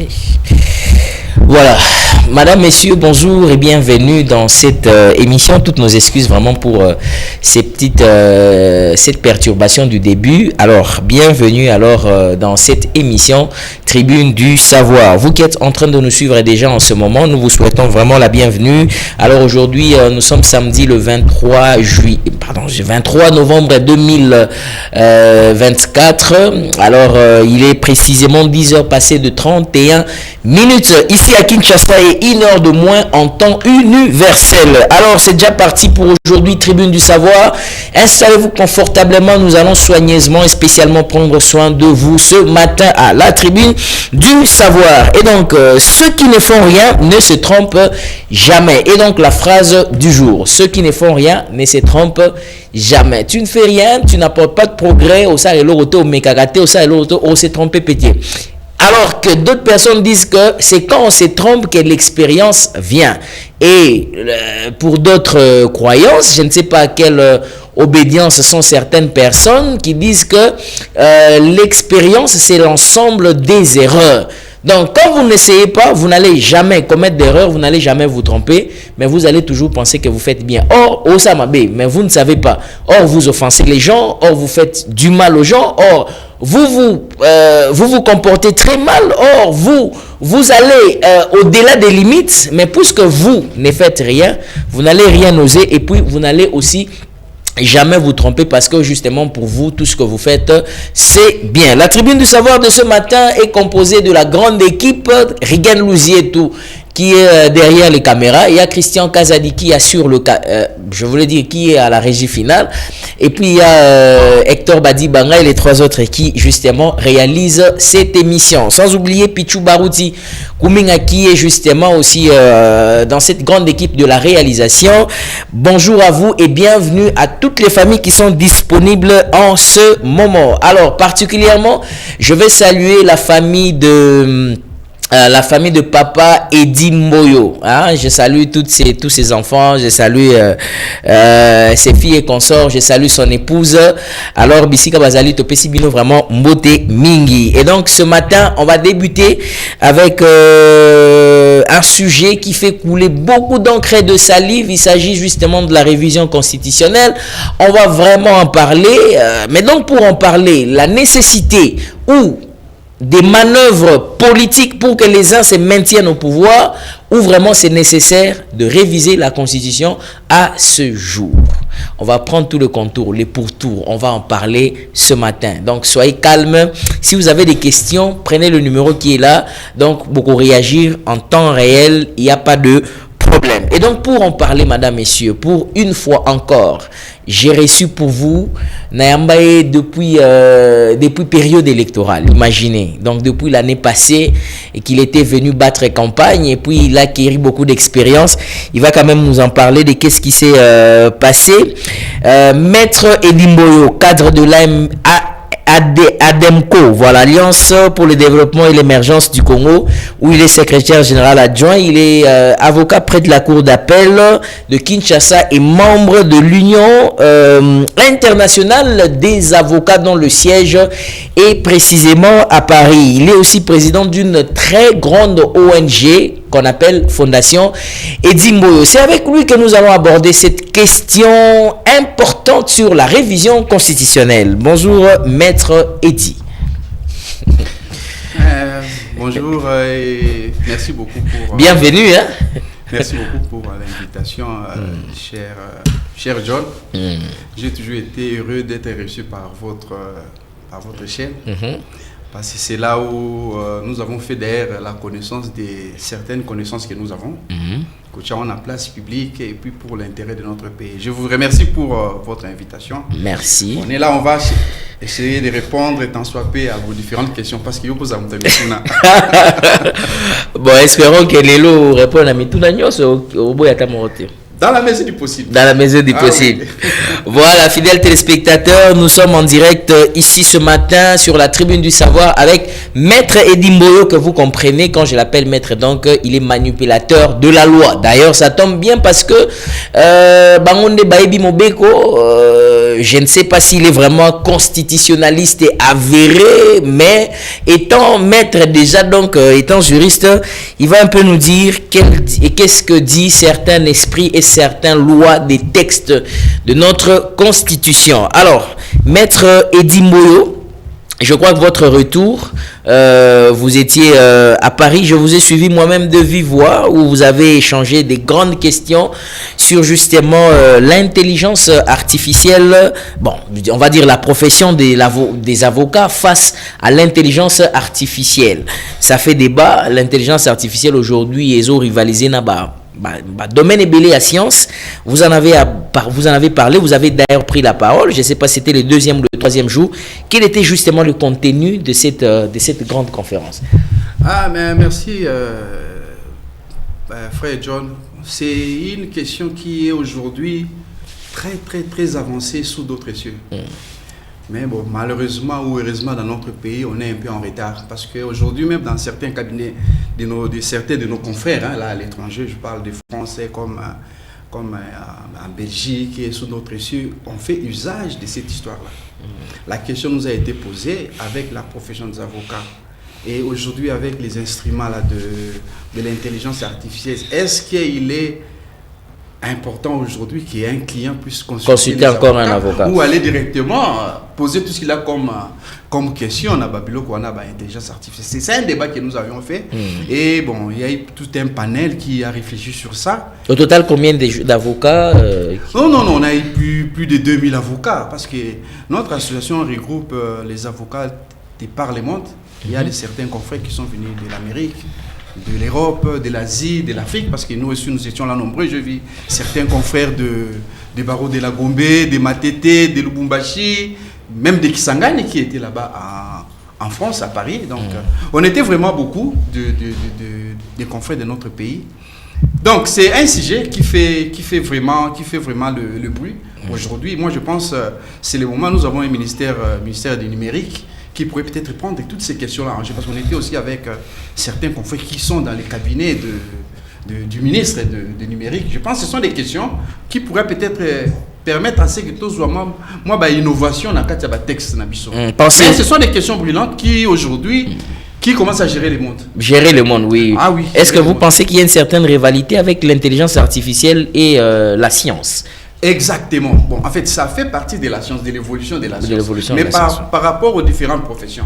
Oui. Voilà, madame, messieurs, bonjour et bienvenue dans cette émission. Toutes nos excuses vraiment pour cette perturbation du début. Alors, bienvenue dans cette émission Tribune du Savoir. Vous qui êtes en train de nous suivre déjà en ce moment, nous vous souhaitons vraiment la bienvenue. Alors aujourd'hui, nous sommes samedi le 23 novembre 2024. Alors, il est précisément 10h passées de 31 minutes. Ici à Kinshasa et 1 heure de moins en temps universel. Alors c'est déjà parti pour aujourd'hui, Tribune du Savoir. Installez-vous confortablement, nous allons soigneusement et spécialement prendre soin de vous ce matin à la Tribune du Savoir. Et donc, ceux qui ne font rien ne se trompent jamais. Et donc la phrase du jour, ceux qui ne font rien ne se trompent jamais. Tu ne fais rien, tu n'apportes pas de progrès, au salé l'auto, au mécagaté, au salé l'auto, au s'est trompé pétier. Alors que d'autres personnes disent que c'est quand on se trompe que l'expérience vient. Et pour d'autres croyances, je ne sais pas quelle obédience sont certaines personnes qui disent que l'expérience, c'est l'ensemble des erreurs. Donc, quand vous n'essayez pas, vous n'allez jamais commettre d'erreur, vous n'allez jamais vous tromper, mais vous allez toujours penser que vous faites bien. Or, Osamabe, mais vous ne savez pas. Or, vous offensez les gens, or, vous faites du mal aux gens, or, vous vous comportez très mal, or, vous allez au-delà des limites, mais puisque vous ne faites rien, vous n'allez rien oser, et puis vous n'allez aussi jamais vous tromper parce que justement pour vous, tout ce que vous faites, c'est bien. La Tribune du Savoir de ce matin est composée de la grande équipe Rigen Louzietou qui est derrière les caméras. Il y a Christian Kazadi qui assure qui est à la régie finale. Et puis il y a Hector Badibanga et les trois autres qui justement réalisent cette émission. Sans oublier Pichou Barouti Kouminga qui est justement aussi dans cette grande équipe de la réalisation. Bonjour à vous et bienvenue à toutes les familles qui sont disponibles en ce moment. Alors particulièrement, je vais saluer la famille de papa Eddie Mboyo. Je salue tous ses enfants, je salue ses filles et consorts, je salue son épouse. Alors Bisika Bazali Topesi Bino vraiment Mbote Mingi. Et donc ce matin, on va débuter avec un sujet qui fait couler beaucoup d'encre et de salive. Il s'agit justement de la révision constitutionnelle. On va vraiment en parler. Mais donc pour en parler, la nécessité ou des manœuvres politiques pour que les uns se maintiennent au pouvoir, ou vraiment c'est nécessaire de réviser la Constitution à ce jour. On va prendre tout le contour, les pourtours, on va en parler ce matin. Donc soyez calmes. Si vous avez des questions, prenez le numéro qui est là. Donc beaucoup réagir en temps réel, il n'y a pas de problème. Et donc pour en parler, madame, messieurs, pour une fois encore, j'ai reçu pour vous Nayambaye depuis période électorale. Imaginez, donc depuis l'année passée et qu'il était venu battre campagne et puis il a acquis beaucoup d'expérience. Il va quand même nous en parler de qu'est-ce qui s'est passé. Maître Eddie Mboyo, cadre de ADEMCO, voilà, Alliance pour le développement et l'émergence du Congo, où il est secrétaire général adjoint. Il est avocat près de la cour d'appel de Kinshasa et membre de l'Union internationale des avocats dont le siège est précisément à Paris. Il est aussi président d'une très grande ONG qu'on appelle Fondation Eddie Mboyo. C'est avec lui que nous allons aborder cette question importante sur la révision constitutionnelle. Bonjour, Maître Eddie. Bonjour et merci beaucoup pour... Bienvenue. Merci beaucoup pour l'invitation, cher John. J'ai toujours été heureux d'être reçu par votre chaîne. Parce que c'est là où nous avons fait d'ailleurs la connaissance de certaines connaissances que nous avons, que nous avons en place publique et puis pour l'intérêt de notre pays. Je vous remercie pour votre invitation. Merci. On est là, on va essayer de répondre tant soit peu à vos différentes questions parce que vous posez Bon, espérons que Lélo réponde à mes tout au bout de ta morte. Dans la mesure du possible. Dans la mesure du possible. Oui. Voilà, fidèles téléspectateurs, nous sommes en direct ici ce matin sur la tribune du savoir avec Maître Eddie Mboyo, que vous comprenez quand je l'appelle Maître. Donc, il est manipulateur de la loi. D'ailleurs, ça tombe bien parce que Bangonde Baebi Mobeko, je ne sais pas s'il est vraiment constitutionnaliste et avéré, mais étant maître déjà, donc étant juriste, il va un peu nous dire qu'est-ce que dit certains esprits et certaines lois des textes de notre constitution. Alors, Maître Eddie Mboyo, je crois que votre retour, vous étiez à Paris, je vous ai suivi moi-même de vive voix, où vous avez échangé des grandes questions sur justement l'intelligence artificielle, bon, on va dire la profession des avocats face à l'intelligence artificielle. Ça fait débat, l'intelligence artificielle aujourd'hui, ils ont rivalisé là-bas. Domaine et belé à science, vous en avez parlé, vous avez d'ailleurs pris la parole, je ne sais pas si c'était le deuxième ou le troisième jour. Quel était justement le contenu de cette grande conférence? Mais merci frère John. C'est une question qui est aujourd'hui très avancée sous d'autres cieux. Mais bon, malheureusement ou heureusement, dans notre pays, on est un peu en retard. Parce qu'aujourd'hui, même dans certains cabinets de certains de nos confrères, là à l'étranger, je parle des Français comme en Belgique et sous d'autres cieux, on fait usage de cette histoire-là. La question nous a été posée avec la profession des avocats. Et aujourd'hui, avec les instruments là, de l'intelligence artificielle, est-ce qu'il est important aujourd'hui qu'un client puisse consulter encore un avocat ou aller directement poser tout ce qu'il a comme question à Babylone ou à l'intelligence artificielle. C'est un débat que nous avions fait. Et bon, il y a eu tout un panel qui a réfléchi sur ça. Au total, combien d'avocats Non, on a eu plus de 2000 avocats parce que notre association regroupe les avocats des parlements. Il y a certains confrères qui sont venus de l'Amérique, de l'Europe, de l'Asie, de l'Afrique, parce que nous aussi nous étions là nombreux. Je vis certains confrères de barreaux de la Gombe, de Matete, de Lubumbashi, même de Kisangani qui étaient là-bas en France, à Paris. Donc on était vraiment beaucoup de confrères de notre pays. Donc c'est un sujet qui fait vraiment le bruit. Aujourd'hui, moi je pense c'est le moment où nous avons un ministère du numérique qui pourrait peut-être prendre toutes ces questions-là, parce qu'on était aussi avec certains confrères qui sont dans les cabinets du ministre de numérique. Je pense que ce sont des questions qui pourraient peut-être permettre à ce que tous soient moi innovation dans le texte. Mais ce sont des questions brûlantes qui aujourd'hui qui commencent à gérer le monde. Gérer le monde, oui. Ah oui. Est-ce que vous pensez qu'il y a une certaine rivalité avec l'intelligence artificielle et la science? Exactement. Bon, en fait, ça fait partie de la science, de l'évolution de la science. Mais par rapport aux différentes professions.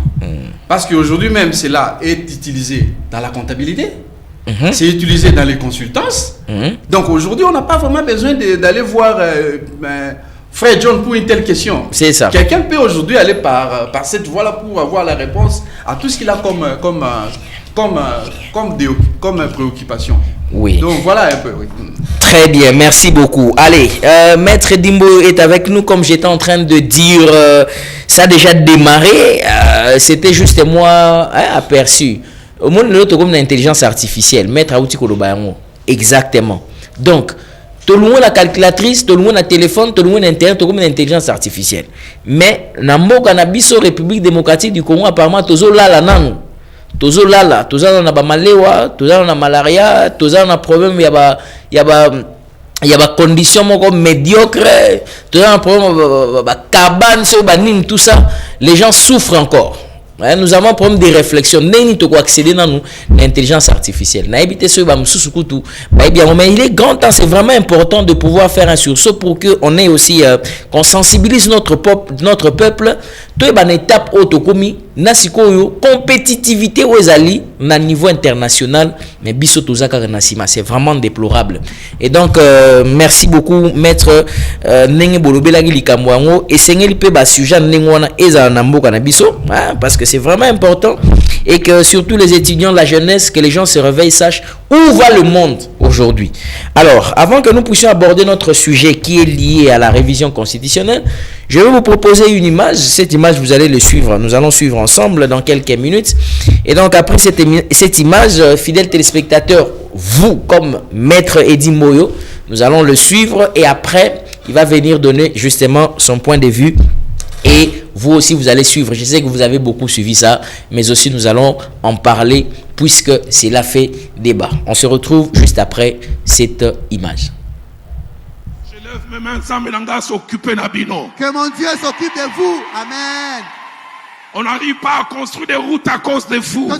Parce qu'aujourd'hui même, cela est utilisé dans la comptabilité, c'est utilisé dans les consultances. Donc aujourd'hui, on n'a pas vraiment besoin d'aller voir frère John pour une telle question. C'est ça. Quelqu'un peut aujourd'hui aller par cette voie-là pour avoir la réponse à tout ce qu'il a comme préoccupation. Oui. Donc voilà un peu, oui. Très bien, merci beaucoup. Allez, Maître Eddie Mboyo est avec nous, comme j'étais en train de dire, ça a déjà démarré, c'était juste moi aperçu. Au monde de l'autre comme l'intelligence artificielle, Maître Aouti Kolobayango, exactement. Donc, tout le monde a calculatrice, tout le monde a téléphone, tout le monde a internet, tout le monde a intelligence artificielle. Mais, dans le Cannabis République démocratique du Congo, apparemment, tout le monde tozo lala toza na ba malewa toza na malaria toza na problème il y a ba condition moko médiocre toza na problème ba cabane so ba nini tout ça, les gens souffrent encore. Nous avons un problème de réflexion. Nous devons accéder à l'intelligence artificielle. Mais il est grand temps, c'est vraiment important de pouvoir faire un sursaut pour qu'on ait aussi, qu'on sensibilise notre peuple. Tout est une étape autocomi, compétitivité aux alliés, à niveau international, mais c'est vraiment déplorable. Et donc, merci beaucoup, Maître Nenge Bolobelagi Likamwango, et Sengeli Peba Sujan Nengwana Eza Nambo Kanabiso, parce que c'est vraiment important, et que surtout les étudiants, la jeunesse, que les gens se réveillent, sachent où va le monde aujourd'hui. Alors, avant que nous puissions aborder notre sujet qui est lié à la révision constitutionnelle, je vais vous proposer une image. Cette image, vous allez le suivre. Nous allons suivre ensemble dans quelques minutes. Et donc, après cette image, fidèles téléspectateurs, vous, comme Maître Eddie Mboyo, Nous allons le suivre et après, il va venir donner justement son point de vue. Et vous aussi, vous allez suivre. Je sais que vous avez beaucoup suivi ça, mais aussi nous allons en parler puisque cela fait débat. On se retrouve juste après cette image. Je lève mes mains ensemble, s'occuper Nabino. Que mon Dieu s'occupe de vous. Amen. On n'arrive pas à construire des routes à cause des fous.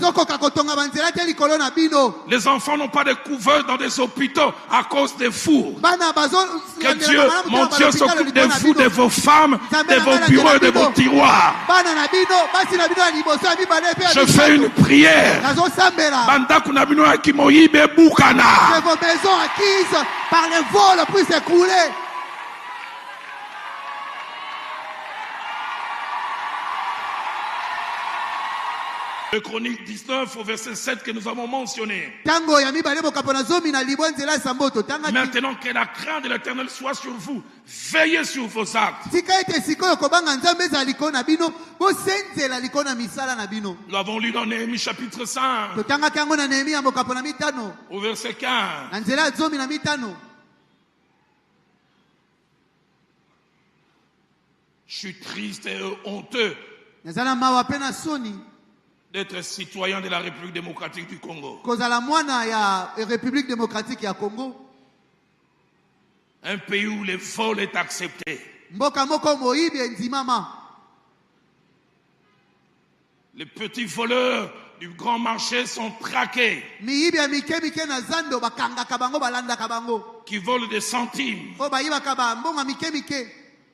Les enfants n'ont pas de couverts dans des hôpitaux à cause des fous. Que Dieu, mon Dieu, s'occupe de vous, de vos femmes, de vos bureaux, de vos tiroirs. Je fais une prière. Que vos maisons acquises par les vols puissent s'écrouler. Le Chronique 19 au verset 7 que nous avons mentionné. Maintenant que la crainte de l'Éternel soit sur vous, veillez sur vos actes. Nous l'avons lu dans Néhémie chapitre 5 au verset 15. Je suis triste et honteux d'être citoyen de la République démocratique du Congo. Un pays où le vol est accepté. Les petits voleurs du grand marché sont traqués. Qui volent des centimes.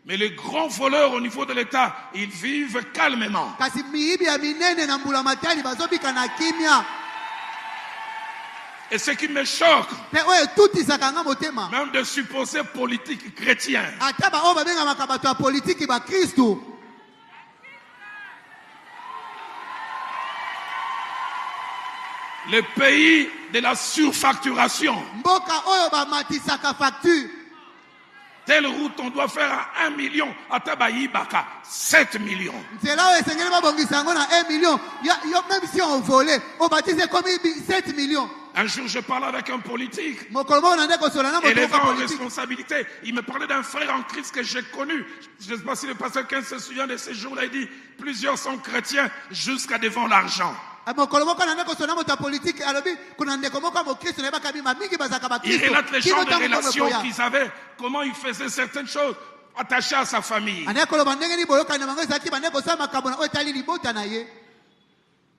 Mais les grands voleurs au niveau de l'État, ils vivent calmement. Et ce qui me choque, même de supposer politique chrétien, le pays de la surfacturation. Telle route, on doit faire à 1 million. À Tabaïbaka, 7 millions. Même si on volait, on bâtissait comme 7 millions. Un jour, je parlais avec un politique. Et les en responsabilité. Il me parlait d'un frère en Christ que j'ai connu. Je ne sais pas si le pasteur 15 se souvient de ces jours-là. Il dit, plusieurs sont chrétiens jusqu'à devant l'argent. Il relate les gens de relations qu'ils avaient, comment ils faisaient certaines choses attachées à sa famille.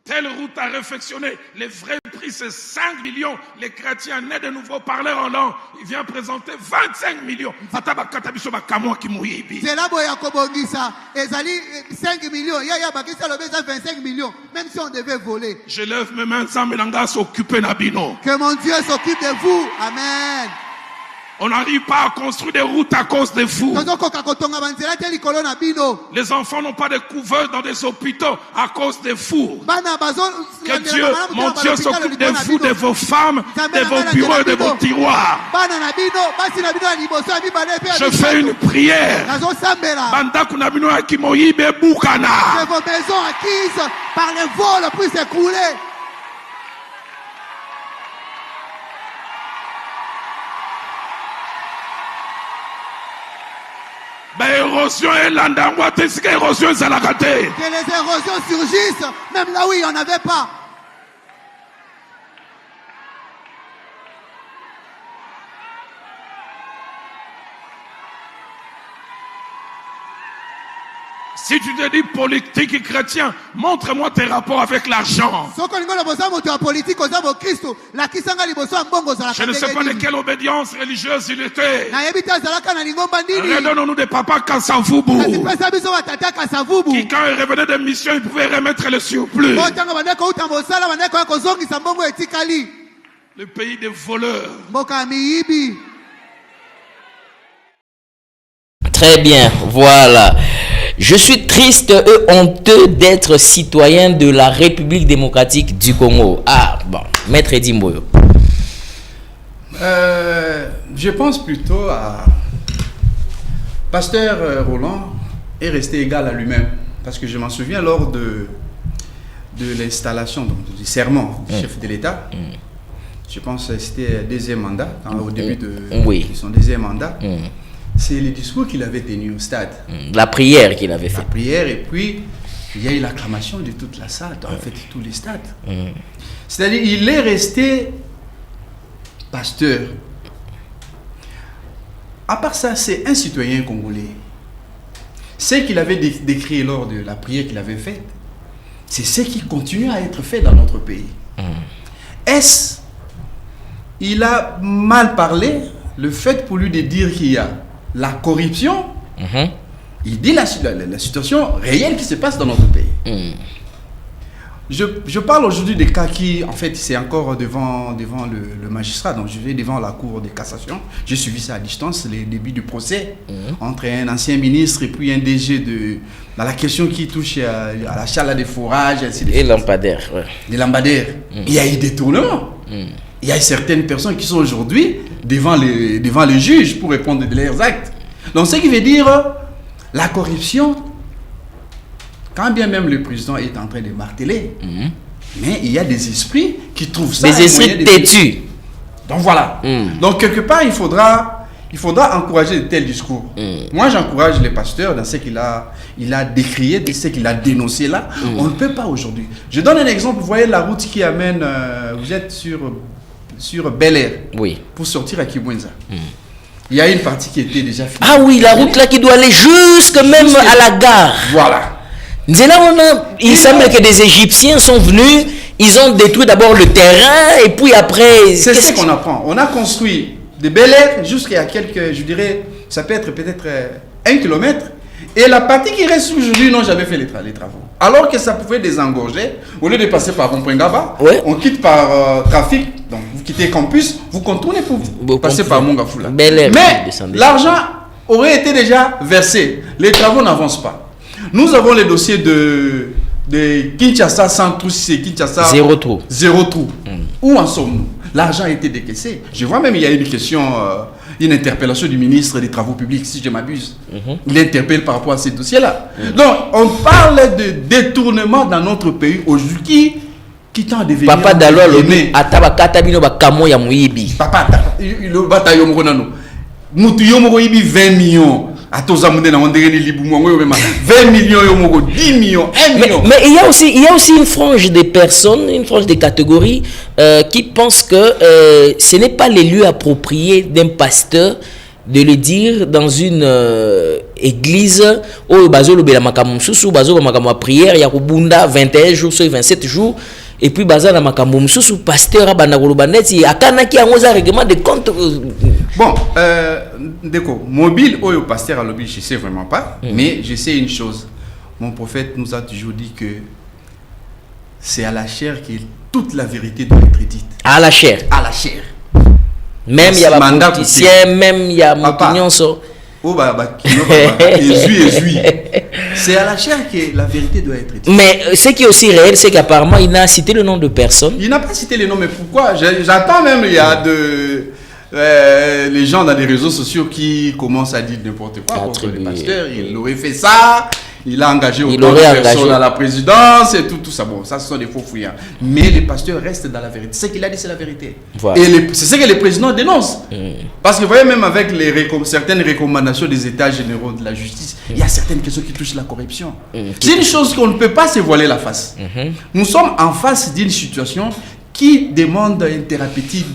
Telle route à réfectionner, les vrais prix c'est 5 millions. Les chrétiens nés de nouveau parleurs en langue, il vient présenter 25 millions. 5 millions, même si on devait voler. Je lève mes mains ensemble, s'occuper Nabino. Que mon Dieu s'occupe de vous. Amen. On n'arrive pas à construire des routes à cause des fous. Les enfants n'ont pas de couverts dans des hôpitaux à cause des fous. Que Dieu, mon Dieu, s'occupe de vous, de vos femmes, de vos bureaux, de vos tiroirs. Je fais une prière. Que vos maisons acquises par les vols puissent s'écrouler. Que les érosions surgissent, même là où il n'y en avait pas. Si tu te dis politique et chrétien, montre-moi tes rapports avec l'argent. Je ne sais pas de quelle obédience religieuse il était. Redonnons-nous de Papa Kassavubu. Qui, quand il revenait de mission, il pouvait remettre le surplus. Le pays des voleurs. Très bien, voilà. Je suis triste et honteux d'être citoyen de la République démocratique du Congo. Ah, bon, Maître Edimboyo. Je pense plutôt à... Pasteur Roland est resté égal à lui-même. Parce que je m'en souviens lors de l'installation, du serment du chef de l'État. je pense que c'était deuxième mandat, au début de son deuxième mandat. C'est le discours qu'il avait tenu au stade. La prière qu'il avait faite. La prière, et puis il y a eu l'acclamation de toute la salle, en fait, de tous les stades. C'est-à-dire, il est resté pasteur. À part ça, c'est un citoyen congolais. Ce qu'il avait décrit lors de la prière qu'il avait faite, c'est ce qui continue à être fait dans notre pays. Est-ce il a mal parlé, le fait pour lui de dire qu'il y a la corruption, il dit la situation réelle qui se passe dans notre pays. Je parle aujourd'hui des cas qui, en fait, c'est encore devant le magistrat, donc je vais devant la cour de cassation. J'ai suivi ça à distance, les débuts du procès entre un ancien ministre et puis un DG dans la question qui touche à l'achat des fourrages, et lampadaires. Les lampadaires. Il y a eu des tournements. Il y a certaines personnes qui sont aujourd'hui devant les juges pour répondre de leurs actes. Donc, ce qui veut dire la corruption, quand bien même le président est en train de marteler, mais il y a des esprits qui trouvent ça. Des esprits têtus. Donc voilà. Donc quelque part, il faudra encourager de tels discours. Moi, j'encourage les pasteurs dans ce qu'il a décrié, dans ce qu'il a dénoncé là. On ne peut pas aujourd'hui. Je donne un exemple. Vous voyez la route qui amène, vous êtes sur Bel Air, pour sortir à Kibwenza. Il y a une partie qui était déjà finie. Ah oui, la route là qui doit aller jusque même à la gare. Voilà. Il semble que des Égyptiens sont venus, ils ont détruit d'abord le terrain et puis après... C'est ce qu'on apprend. On a construit de Bel Air jusqu'à quelques, je dirais, ça peut être peut-être 1 kilomètre. Et la partie qui reste aujourd'hui n'ont jamais fait les travaux. Alors que ça pouvait désengorger, au lieu de passer par Rond-Point-Gaba, on quitte par trafic, donc vous quittez campus, vous contournez pour passer par Mongafula. Mais l'argent aurait été déjà versé. Les travaux n'avancent pas. Nous avons les dossiers de Kinshasa sans trou, c'est Kinshasa zéro trou. Où en sommes-nous? L'argent a été décaissé. Je vois même il y a une question, une interpellation du ministre des Travaux publics, si je m'abuse. Il interpelle par rapport à ces dossiers-là. Donc, on parle de détournement dans notre pays aujourd'hui qui tend à devenir... Papa Dalo Lomé, Atabakata Bino Bakamo ya Mouibi. Papa, le bataillon Moronano. Moutuyo Mouibi 20 millions. 20 millions, 10 millions, 1 million. Mais il y a aussi une frange de personnes, une frange de catégories qui pensent que ce n'est pas les lieux appropriés d'un pasteur de le dire dans une église où bazolo bela makamu susu bazolo makamu prière ya kubunda 21 jours sur 27 jours et puis bazala makamu susu pasteur abana kolobaneti akana ki angoza règlement de compte. Bon, Ndeko, mobile ou pasteur à l'objet, je ne sais vraiment pas, mais je sais une chose. Mon prophète nous a toujours dit que c'est à la chair que toute la vérité doit être dite. À la chair. À la chair. Même il y a la politicien, même il y a mon so. C'est à la chair que la vérité doit être dite. Mais ce qui est aussi réel, c'est qu'apparemment il n'a cité le nom de personne. Il n'a pas cité le nom, mais pourquoi? J'attends même, il y a les gens dans les réseaux sociaux qui commencent à dire n'importe quoi contre le pasteur. Il aurait fait ça, il a engagé autant de personnes à la présidence et tout ça. Bon, ça ce sont des faux fouillants. Mais les pasteurs restent dans la vérité. Ce qu'il a dit, c'est la vérité. Voilà. Et c'est ce que les présidents dénoncent. Parce que vous voyez, même avec certaines recommandations des états généraux de la justice, il y a certaines questions qui touchent la corruption. C'est une chose qu'on ne peut pas se voiler la face. Nous sommes en face d'une situation qui demande une thérapeutique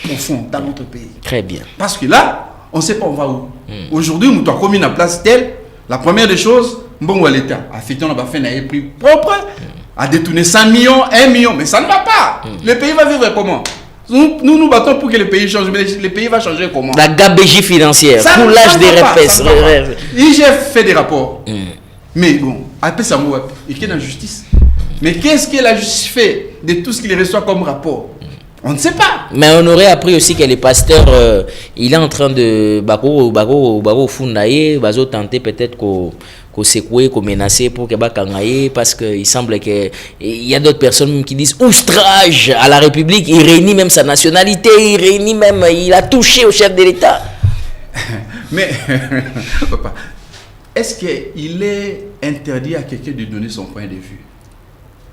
profond dans notre pays. Très bien. Parce que là, on ne sait pas on va où. Aujourd'hui, nous avons commis la place telle. La première des choses, bon, l'État a fait un prix propre, a détourné 100 millions, 1 million, mais ça ne va pas. Le pays va vivre comment? Nous battons pour que le pays change, mais le pays va changer comment? La gabégie financière, pour l'âge des repères. IGF fait des rapports. Mais bon, après ça, il y a la justice. Mais qu'est-ce que la justice fait de tout ce qu'il reçoit comme rapport? On ne sait pas. Mais on aurait appris aussi que les pasteurs, il est en train de bako fundaye, bazo tenter peut-être qu'on secouer, qu'on menacer pour que bakangaye, parce qu'il semble que il y a d'autres personnes qui disent outrage à la République. Il réunit même sa nationalité, il a touché au chef de l'État. Mais papa, est-ce qu'il est interdit à quelqu'un de donner son point de vue?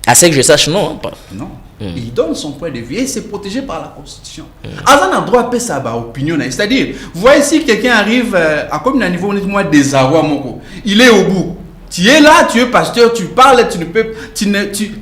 À ce que je sache, non. Pas. Non. Il donne son point de vue et c'est protégé par la Constitution. Azan a droit à sa opinion. C'est-à-dire, vous voyez, si quelqu'un arrive à comme un niveau désarroi, il est au bout. Tu es là, tu es pasteur, tu parles, tu ne peux,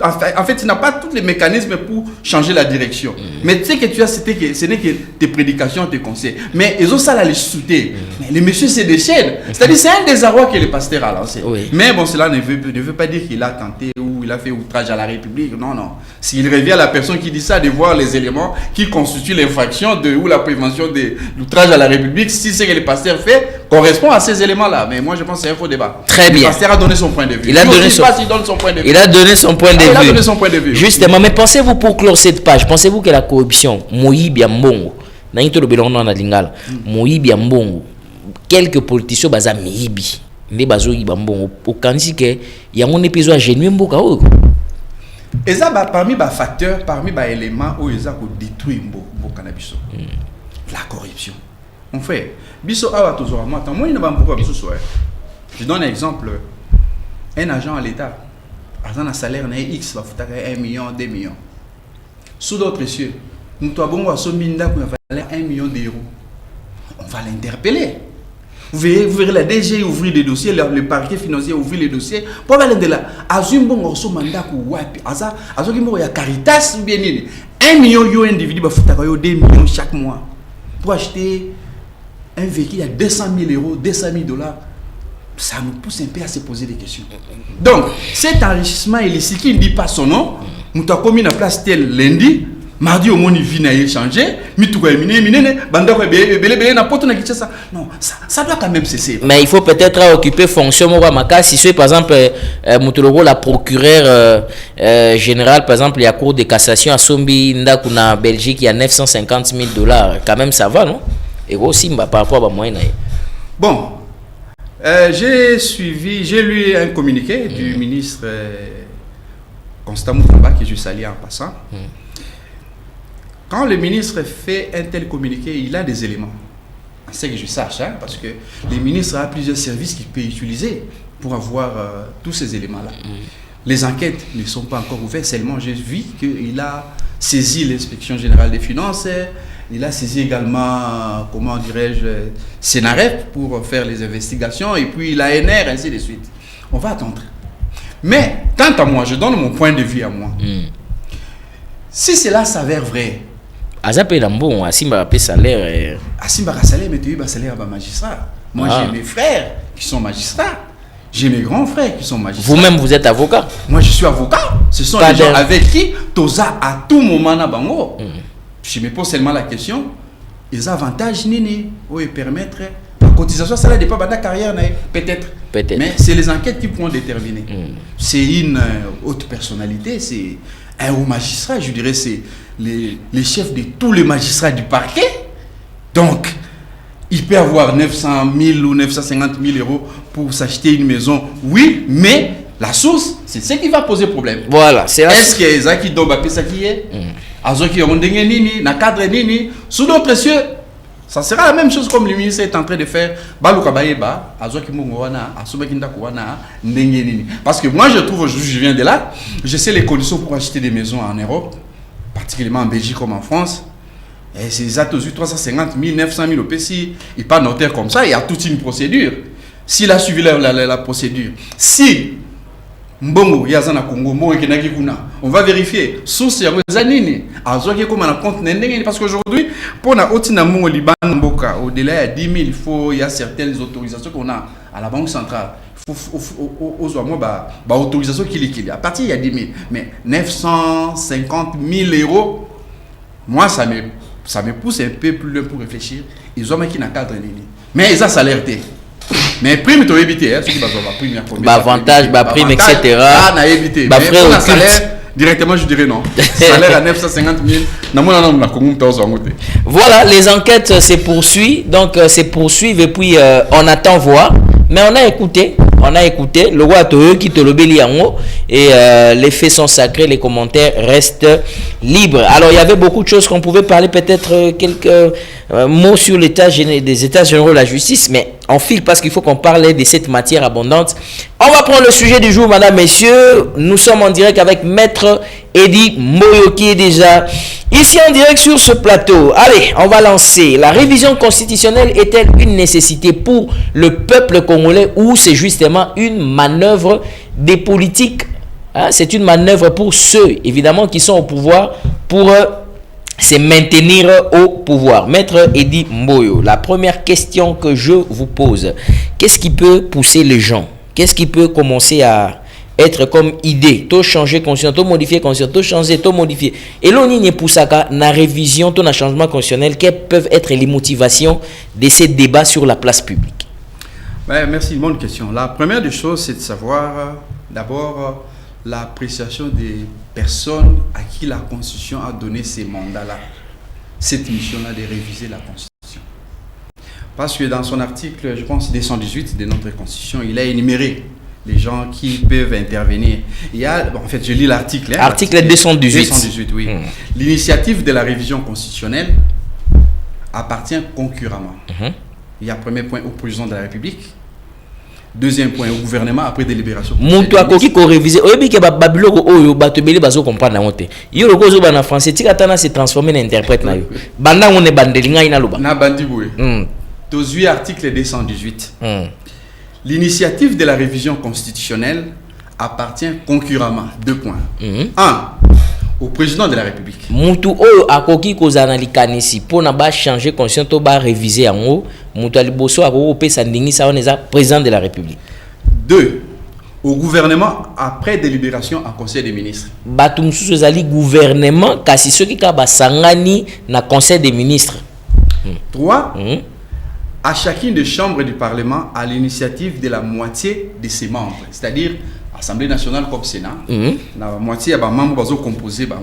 en fait, tu n'as pas tous les mécanismes pour changer la direction. Mais tu sais que tu as, ce n'est que tes prédications, tes conseils. Mais ils ont ça là, les sous-ter. Mais les messieurs, c'est des chaînes. C'est-à-dire, c'est un désarroi que le pasteur a lancé. Mais bon, cela ne veut pas dire qu'il a tenté ou il a fait outrage à la République. Non, non. S'il revient à la personne qui dit ça, de voir les éléments qui constituent l'infraction ou la prévention de l'outrage à la République, si ce que le pasteur fait correspond à ces éléments-là. Mais moi, je pense que c'est un faux débat. Très bien. Le pasteur a donné son point de vue. Il a donné son point de vue. Justement, mais pensez-vous pour clore cette page, pensez-vous que la corruption, Moïbi Ambongo, quelques politiciens baza Mibi, ne bazo Ibambongo, au candidat que il y a mon épisode génuin Mboka. Et ça, parmi les facteurs, parmi les éléments où ils ont détruit Mboka Nabiso, la corruption. En fait, Biso Awa toujours moi, moi il ne va pas je donne un exemple. Un agent à l'État, a un salaire X, va foutre 1 million, 2 millions. Sous d'autres cieux, nous avons un minda qui va 1 million d'euros. On va l'interpeller. Vous verrez la DG ouvrir des dossiers, le parquet financier ouvrir les dossiers. Pour aller de là, Azumbo a mandat pour Wapi. Azumbo a Caritas ou bien 1 million yo individu va foutre 2 millions chaque mois pour acheter un véhicule à 200 000 euros, 200 000 dollars. Ça nous pousse un peu à se poser des questions. Donc, cet enrichissement illicite qui ne dit pas son nom, nous avons commis la place tel lundi, mardi au moins il vient à échanger, non, ça doit quand même cesser. Mais il faut peut-être occuper fonction si c'est par exemple la procureure générale, par exemple il y a cour de cassation à Sombi Ndakuna Belgique, il y a 950 000 $, quand même ça va, non? Et aussi par rapport à moyen. Bon. J'ai lu un communiqué du ministre Constant Moutamba, que je salue en passant. Quand le ministre fait un tel communiqué, il a des éléments. C'est que je sache, hein, parce que le ministre a plusieurs services qu'il peut utiliser pour avoir tous ces éléments-là. Les enquêtes ne sont pas encore ouvertes, seulement j'ai vu qu'il a saisi l'inspection générale des finances. Il a saisi également, comment dirais-je, Sénaref pour faire les investigations, et puis l'ANR, ainsi de suite. On va attendre. Mais, quant à moi, je donne mon point de vue à moi. Si cela s'avère vrai, Azapé Lambo, Asimba a salaire. Asimba a salaire, mais tu as salaire à magistrat. Moi, j'ai mes frères qui sont magistrats. J'ai mes grands frères qui sont magistrats. Vous-même, vous êtes avocat? Moi, je suis avocat. Ce sont les gens avec qui Toza à tout moment na bango. Je me pose seulement la question, les avantages nini ou permettre la cotisation, ça ne dépend pas de la carrière, peut-être. Mais c'est les enquêtes qui pourront déterminer. C'est une haute personnalité, c'est un haut magistrat, je dirais, c'est les chefs de tous les magistrats du parquet. Donc, il peut avoir 900 000 ou 950 000 € pour s'acheter une maison, oui, mais la source, c'est ce qui va poser problème. Voilà. Est-ce que les gens qui doivent payer ça qui est qui ont nini, na cadre nini, sous d'autres cieux, ça sera la même chose comme le ministre est en train de faire. Parce que moi je trouve, je viens de là, je sais les conditions pour acheter des maisons en Europe, particulièrement en Belgique comme en France. Et c'est ça, 350 000, 900 000 au PC, il pas notaire comme ça, il y a toute une procédure. S'il a suivi la procédure, si Mbongo, Yazana Congo, on va vérifier. Source Yazanini, parce qu'aujourd'hui, pour la Otinamo Liban Mboka, au-delà de 10 000, il y a certaines autorisations qu'on a à la Banque centrale. Il faut aux autorisation qu'il y a. À partir il y a 10 000. Mais 950 000 €, moi, ça me pousse un peu plus loin pour réfléchir. Ils ont mis qui n'a cadre. Mais ils ont alerté. Mais prime tu as évité, ceux qui prime avantage, prime, etc. Ah, n'a évité. Mais pour un salaire, directement, je dirais non. Salaire à 950 000. Voilà, les enquêtes se poursuivent. Donc, se poursuivent et puis on attend voir. Mais on a écouté le roi Toyo qui te le bélit en haut et les faits sont sacrés, les commentaires restent libres. Alors il y avait beaucoup de choses qu'on pouvait parler, peut-être quelques mots sur l'état des états généraux de la justice, mais en file parce qu'il faut qu'on parle de cette matière abondante. On va prendre le sujet du jour, madame, messieurs. Nous sommes en direct avec Maître Eddy Mboyo qui est déjà ici en direct sur ce plateau. Allez, on va lancer. La révision constitutionnelle est-elle une nécessité pour le peuple congolais ou c'est justement une manœuvre des politiques? C'est une manœuvre pour ceux, évidemment, qui sont au pouvoir pour se maintenir au pouvoir. Maître Eddy Mboyo, la première question que je vous pose, qu'est-ce qui peut pousser les gens? Qu'est-ce qui peut commencer à être comme idée? To changer conscience, to modifier conscience, to changer, to modifier. Et l'on y poussaka na révision, to na changement constitutionnel, quelles peuvent être les motivations de ces débats sur la place publique? Merci, bonne question. La première des choses, c'est de savoir d'abord l'appréciation des personnes à qui la Constitution a donné ces mandats-là, cette mission-là de réviser la Constitution. Parce que dans son article, je pense, 218 de notre Constitution, il a énuméré les gens qui peuvent intervenir. Il y a, en fait, je lis l'article. Article 218. 218, oui. L'initiative de la révision constitutionnelle appartient concurremment. Il y a premier point au président de la République. Deuxième point au gouvernement après délibération. Monto akoki ko réviser. Oyebi ke ba babiloko oyo bato beli bazo comprendre na ngote. Yo loko zo ba na français tika tana se transformer na interprète na yo. Banda ngone bandelinga ina loba. Na bandi boye. Tozui article 218. L'initiative de la révision constitutionnelle appartient concurremment. 2 points. 1. Au président de la République. Monto oyo akoki ko zanali kanisi pona ba changer constitution to ba réviser yango. Monto aliboso akoko pesa ndingisa oneza président de la République. 2. Au gouvernement après délibération en conseil des ministres. Bato mususu ezali gouvernement kasi soki ka basangani na conseil des ministres. 3. À chacune des chambres du Parlement à l'initiative de la moitié de ses membres, c'est-à-dire Assemblée nationale comme Sénat, la moitié des membres sont composés pour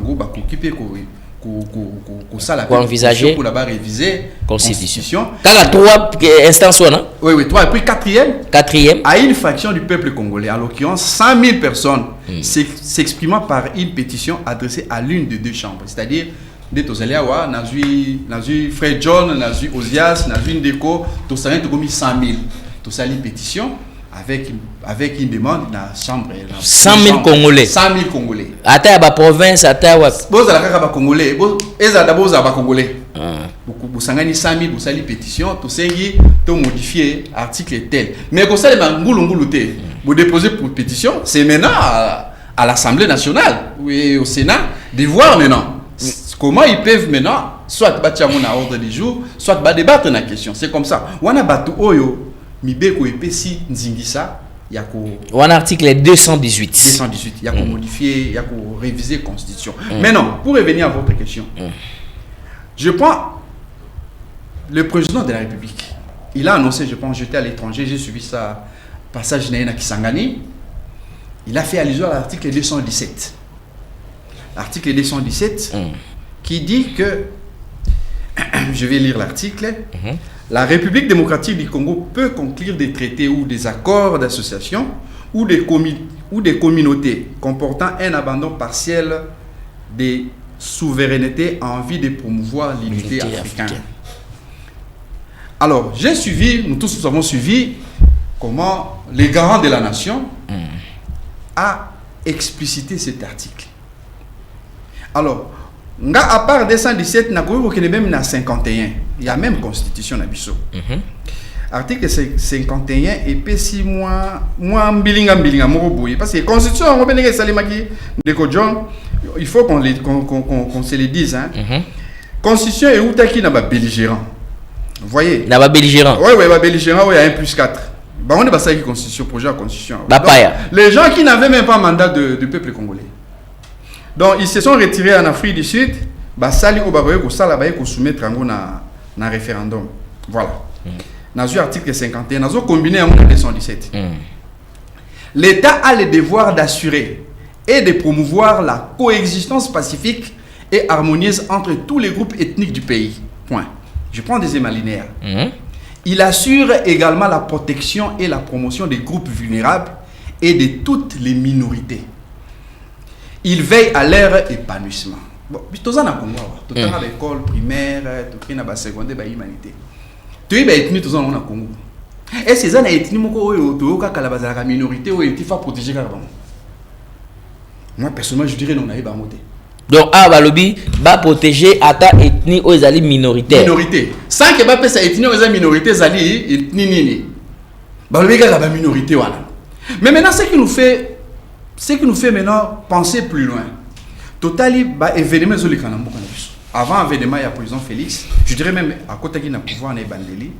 envisager pour réviser la Constitution. Quand la 3 instances, oui, 3 et puis quatrième, à une fraction du peuple congolais, en l'occurrence 100 000 personnes, s'exprimant par une pétition adressée à l'une des 2 chambres, c'est-à-dire des Tozaliawa, Nazui Frère John, Nazui Ozias, Nazui Ndeko, tout ça, tout comme 100 000. Tout ça, une pétition avec une demande dans la chambre. 100 000 Congolais. 100 000 Congolais. Ata ba province, ata wa. Boza la kaka ba Congolais. Eza d'abord za ba Congolais. Vous sangani 100 000, vous sali pétition, tout sengi, tout modifier article tel. Mais comme ça, les mangulu te. Vous déposez pour pétition, c'est maintenant à l'Assemblée nationale, oui, au Sénat, de voir maintenant. Comment ils peuvent maintenant, soit battre mon ordre du jour, soit débattre la question. C'est comme ça. Wana batu oyo mibeko epesi nzingisa yako. Wana article 218. 218. Yako modifier, yako réviser constitution. Maintenant, pour revenir à votre question, je prends le président de la République. Il a annoncé, je pense, j'étais à l'étranger, j'ai suivi ça passage na Kisangani. Il a fait allusion à l'article 217. L'article 217. Qui dit que, je vais lire l'article, la République démocratique du Congo peut conclure des traités ou des accords d'association ou des communautés comportant un abandon partiel des souverainetés en vue de promouvoir l'unité africaine. Alors, j'ai suivi, nous tous nous avons suivi comment les garants de la nation a explicité cet article. Alors, à part 217, même na 51. Il y a même constitution na biso. Article 51 et puis 6 mois mbilinga moko boye parce que constitution on benenge salimaki de John, il faut qu'on se le dise Constitution est outaki na ba belligérant. Vous voyez? Na ba belligérant. Oui, ba belligérant, il y a 1+4. Bah on est pas ça qui constitution projet à constitution. Donc, les gens qui n'avaient même pas mandat du peuple congolais. Donc, ils se sont retirés en Afrique du Sud. Basali Obaroye ko sala baye ko soumettre na référendum. Voilà. Dans l'article 51, nous avons combiné en 217. L'État a le devoir d'assurer et de promouvoir la coexistence pacifique et harmonieuse entre tous les groupes ethniques du pays. Point. Je prends deuxième alinéa. Il assure également la protection et la promotion des groupes vulnérables et de toutes les minorités. Il veille à leur épanouissement. Bon, tout ça, tout à l'école primaire, tout à la secondaire, l'humanité. Tout est ethnie, tout ça, on a Congo. Et ces gens ethnie moko oyo ka kala bazala minorité ou il faut protéger carrément. Moi personnellement je dirais non na bangote. Donc balobi ba protéger ata ethnie aux ali minoritaire. Minorité. Sans que ba pesa ethnie aux minorité zali ethnie nini. Balobi ka ba minorité wana. Mais maintenant ce qui nous fait maintenant penser plus loin. Totali ba événement zoli kana mboka na biso. Avant événement il y a président Félix, je dirais même à côté qui n'a pouvoir na bandeli.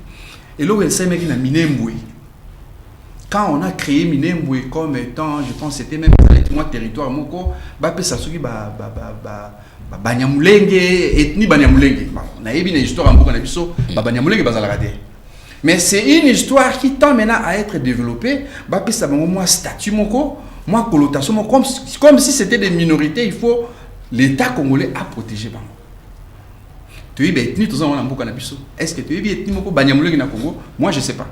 Et là où elle s'est mis na Minembwe. Quand on a créé Minembwe comme étant, je pense c'était même moi territoire moko, ba pesa soki ba Banyamulenge ethnie Banyamulenge. On a eu une histoire en mboka na biso, ba Banyamulenge bazalaka te. Mais c'est une histoire qui tend maintenant à être développée, ba pesa bango moi statut moko, moi connotation moko comme si c'était des minorités, il faut l'État congolais à protéger bango. Tu es ethnie tous en mboka na biso. Est-ce que tu es ethnie moko Banyamulenge na Congo? Moi je sais pas.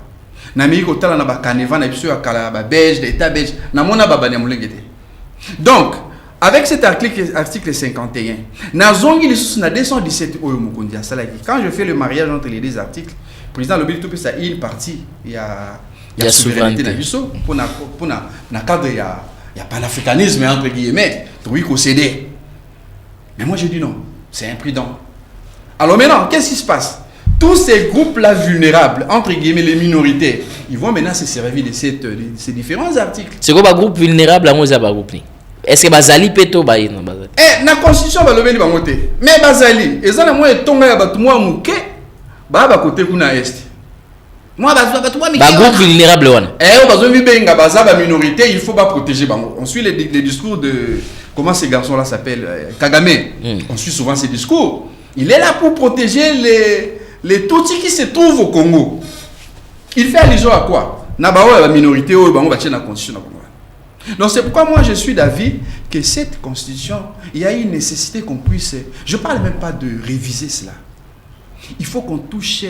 Na mi ko tala na ba Kaneva na biso ya kala ba belge l'état belge na mona ba Banyamulenge te. Donc avec cet article 51 na zongi lisusu na 217 oyo mokondi asalaki. Quand je fais le mariage entre les deux articles, président Lobi tout ça une partie il y a souveraineté na biso pour na cadre il y a panafricanisme entre guillemets, oui qu'on céder. Mais moi je dis non, c'est imprudent. Alors maintenant, qu'est-ce qui se passe? Tous ces groupes-là vulnérables, entre guillemets les minorités, ils vont maintenant se servir de ces différents articles. C'est quoi un groupe vulnérable à moi groupe? Est-ce que Bazali Peto Baï non Bazali? La constitution va lever les bangotés. Mais Bazali, et ça moi tonga ya batu moi muke, ba côté kuna est. Moi batu moi ba groupe vulnérable wana. Bazo mi benga baza ba minorité, il faut pas protéger bango. On suit les discours de comment ces garçons là s'appellent Kagame. On suit souvent ces discours. Il est là pour protéger les Tutsis qui se trouvent au Congo. Il fait allusion à quoi? Nabao la minorité ou bango bâtir la constitution. Donc c'est pourquoi moi je suis d'avis que cette constitution, il y a une nécessité qu'on puisse. Je parle même pas de réviser cela. Il faut qu'on touche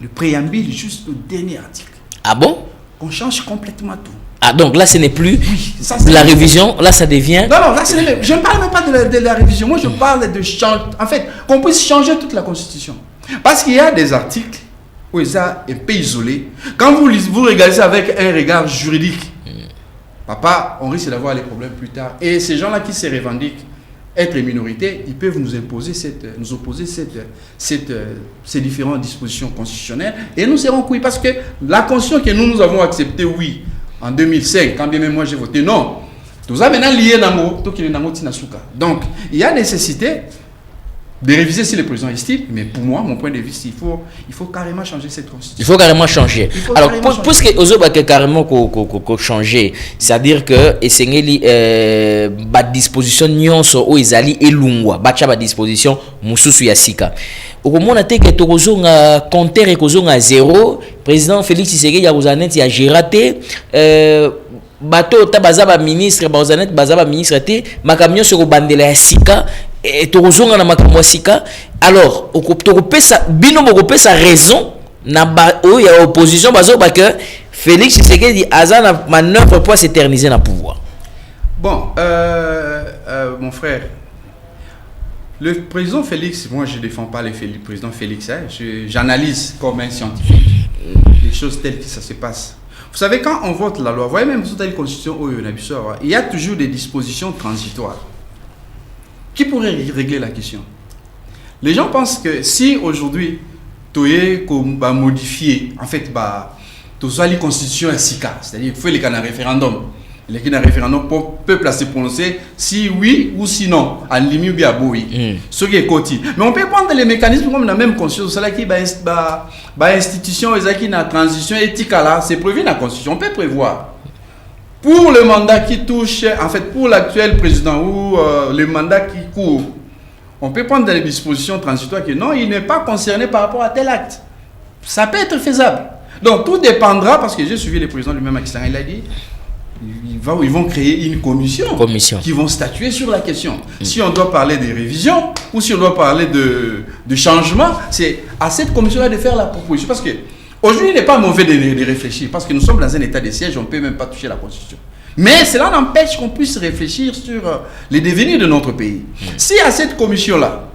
le préambule jusqu'au dernier article. Ah bon? Qu'on change complètement tout. Ah donc là ce n'est plus ça, la révision, là ça devient... Non, là je ne parle même pas de la révision, moi je parle de changer, en fait, qu'on puisse changer toute la constitution. Parce qu'il y a des articles où ils sont un peu isolés. Quand vous regardez ça avec un regard juridique, papa, on risque d'avoir les problèmes plus tard. Et ces gens-là qui se revendiquent être minorité, ils peuvent nous opposer ces différentes dispositions constitutionnelles et nous serons couillés parce que la constitution que nous avons acceptée, oui, en 2005, quand bien même moi j'ai voté non, tout ça maintenant lié dans donc il y a nécessité de réviser si le président estime, mais pour moi, mon point de vue, il faut carrément changer cette constitution. Il faut carrément changer. Alors, puisque Ozoba carrément changer, c'est-à-dire que Esengeli ba disposition nyonso o ezali elungwa, bacha ba disposition mususu ya sika. Okomona te que tokozonga compteur ekozonga 0, président Félix Tshisekedi ya Rozanet ya gérate bato tabazaba ministre bazanet bazaba ministre te makamyo sur bandela ya sika et tozonga na makamwa sika. Alors okopesa bino bokopesa raison na ba o ya opposition bazo ba que Félix Tshisekedi azana manœuvre pour s'éterniser dans pouvoir. Bon mon frère, le président Félix, moi je ne défends pas le président Félix, hein, j'analyse comme un scientifique les choses telles que ça se passe. Vous savez, quand on vote la loi, vous voyez même toute la constitution, il y a toujours des dispositions transitoires qui pourraient régler la question. Les gens pensent que si aujourd'hui, tu es modifié, en fait, tu as la constitution ainsi, c'est-à-dire qu'il faut qu'il y ait un référendum. Le référendum peuple à se prononcer si oui ou sinon en limite ou bien oui. Ce qui est côté. Mais on peut prendre les mécanismes comme la même constitution, cela qui institution qui na transition éthique là, c'est prévu dans la constitution. On peut prévoir pour le mandat qui touche, en fait pour l'actuel président ou le mandat qui court, on peut prendre des dispositions transitoires que non, il n'est pas concerné par rapport à tel acte. Ça peut être faisable. Donc tout dépendra parce que j'ai suivi le président lui-même qui il a dit. Ils vont créer une commission qui vont statuer sur la question. Si on doit parler de révision ou si on doit parler de changement, c'est à cette commission-là de faire la proposition. Parce que aujourd'hui, il n'est pas mauvais de réfléchir parce que nous sommes dans un état de siège, on ne peut même pas toucher la constitution. Mais cela n'empêche qu'on puisse réfléchir sur les devenirs de notre pays. Si à cette commission-là,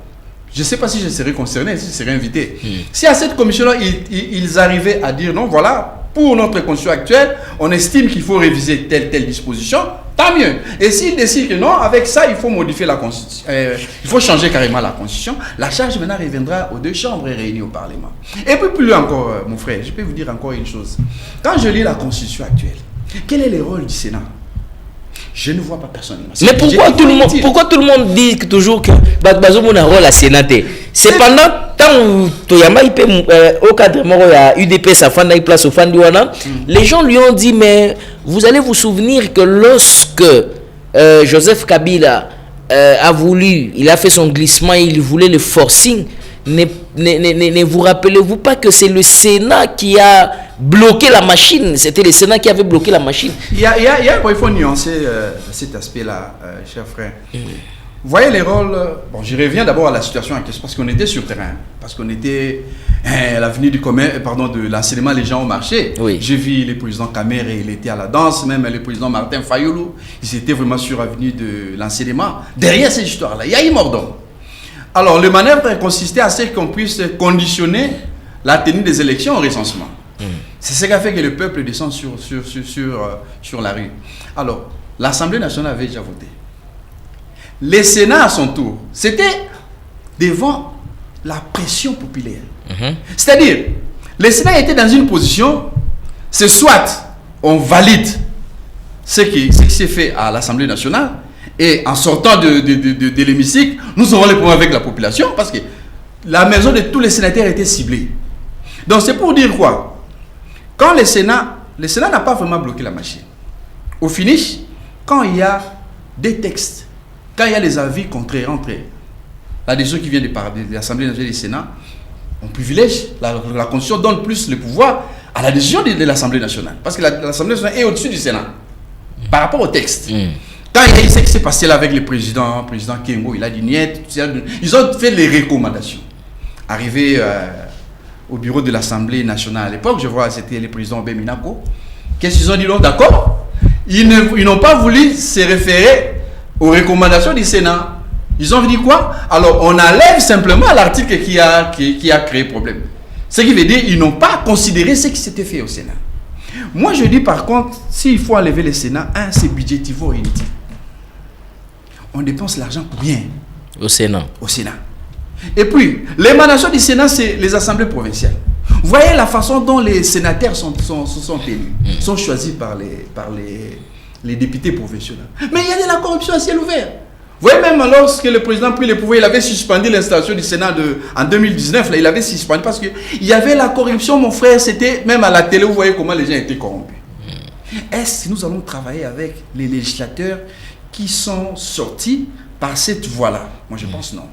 je ne sais pas si je serais concerné, si je serais invité. Si à cette commission-là, ils arrivaient à dire non, voilà, pour notre constitution actuelle, on estime qu'il faut réviser telle disposition, tant mieux. Et s'ils décident que non, avec ça, il faut modifier la constitution, il faut changer carrément la constitution, la charge maintenant reviendra aux deux chambres réunies au Parlement. Et puis plus encore, mon frère, je peux vous dire encore une chose. Quand je lis la constitution actuelle, quel est le rôle du Sénat? Je ne vois pas personnellement. Mais pourquoi tout le monde dit toujours que Bazoum a un rôle à sénater? C'est pendant tant Toyama au cadre UDP Safanda il place au Fandiwana, les gens lui ont dit mais vous allez vous souvenir que lorsque Joseph Kabila a voulu, il a fait son glissement, il voulait le forcing. Ne vous rappelez-vous pas que c'est le Sénat qui a bloqué la machine? C'était le Sénat qui avait bloqué la machine. Il faut nuancer cet aspect-là, cher frère. Vous voyez les rôles. Bon, je reviens d'abord à la situation en question parce qu'on était sur terrain, parce qu'on était à l'avenue du commerce, de l'enseignement, les gens ont marché. Oui. J'ai vu le président Kamere, il était à la danse, même le président Martin Fayoulou, ils étaient vraiment sur l'avenue de l'enseignement. Derrière cette histoire-là, il y a eu mort d'homme. Alors, le manœuvre consistait à ce qu'on puisse conditionner la tenue des élections au recensement. C'est ce qui a fait que le peuple descend sur la rue. Alors, l'Assemblée nationale avait déjà voté. Le Sénat, à son tour, c'était devant la pression populaire. C'est-à-dire, le Sénat était dans une position, c'est soit on valide ce qui s'est fait à l'Assemblée nationale, et en sortant de l'hémicycle, nous aurons les problèmes avec la population parce que la maison de tous les sénateurs était ciblée. Donc c'est pour dire quoi? Quand le Sénat n'a pas vraiment bloqué la machine. Au finish, quand il y a des textes, quand il y a les avis contraires entre la décision qui vient de l'Assemblée nationale et du Sénat, on privilège, la Constitution donne plus le pouvoir à la décision de l'Assemblée nationale. Parce que l'Assemblée nationale est au-dessus du Sénat par rapport au texte. Quand il y a eu ce qui s'est passé là avec le président Kengo, il a dit niet, ils ont fait les recommandations. Arrivé au bureau de l'Assemblée nationale à l'époque, je vois c'était le président Beminako. Qu'est-ce qu'ils ont dit? Non, d'accord. Ils n'ont pas voulu se référer aux recommandations du Sénat. Ils ont dit quoi? Alors on enlève simplement l'article qui a créé problème. Ce qui veut dire qu'ils n'ont pas considéré ce qui s'était fait au Sénat. Moi je dis par contre, s'il faut enlever le Sénat, c'est budgétivore inutile. On dépense l'argent pour rien. Au Sénat. Et puis, l'émanation du Sénat, c'est les assemblées provinciales. Vous voyez la façon dont les sénateurs sont élus, sont choisis par les députés provinciaux. Mais il y a de la corruption à ciel ouvert. Vous voyez, même lorsque le président a pris le pouvoir, il avait suspendu l'installation du Sénat en 2019. Là, il avait suspendu parce qu'il y avait la corruption, mon frère. C'était même à la télé, vous voyez comment les gens étaient corrompus. Est-ce que nous allons travailler avec les législateurs qui sont sortis par cette voie-là? Moi, je pense non.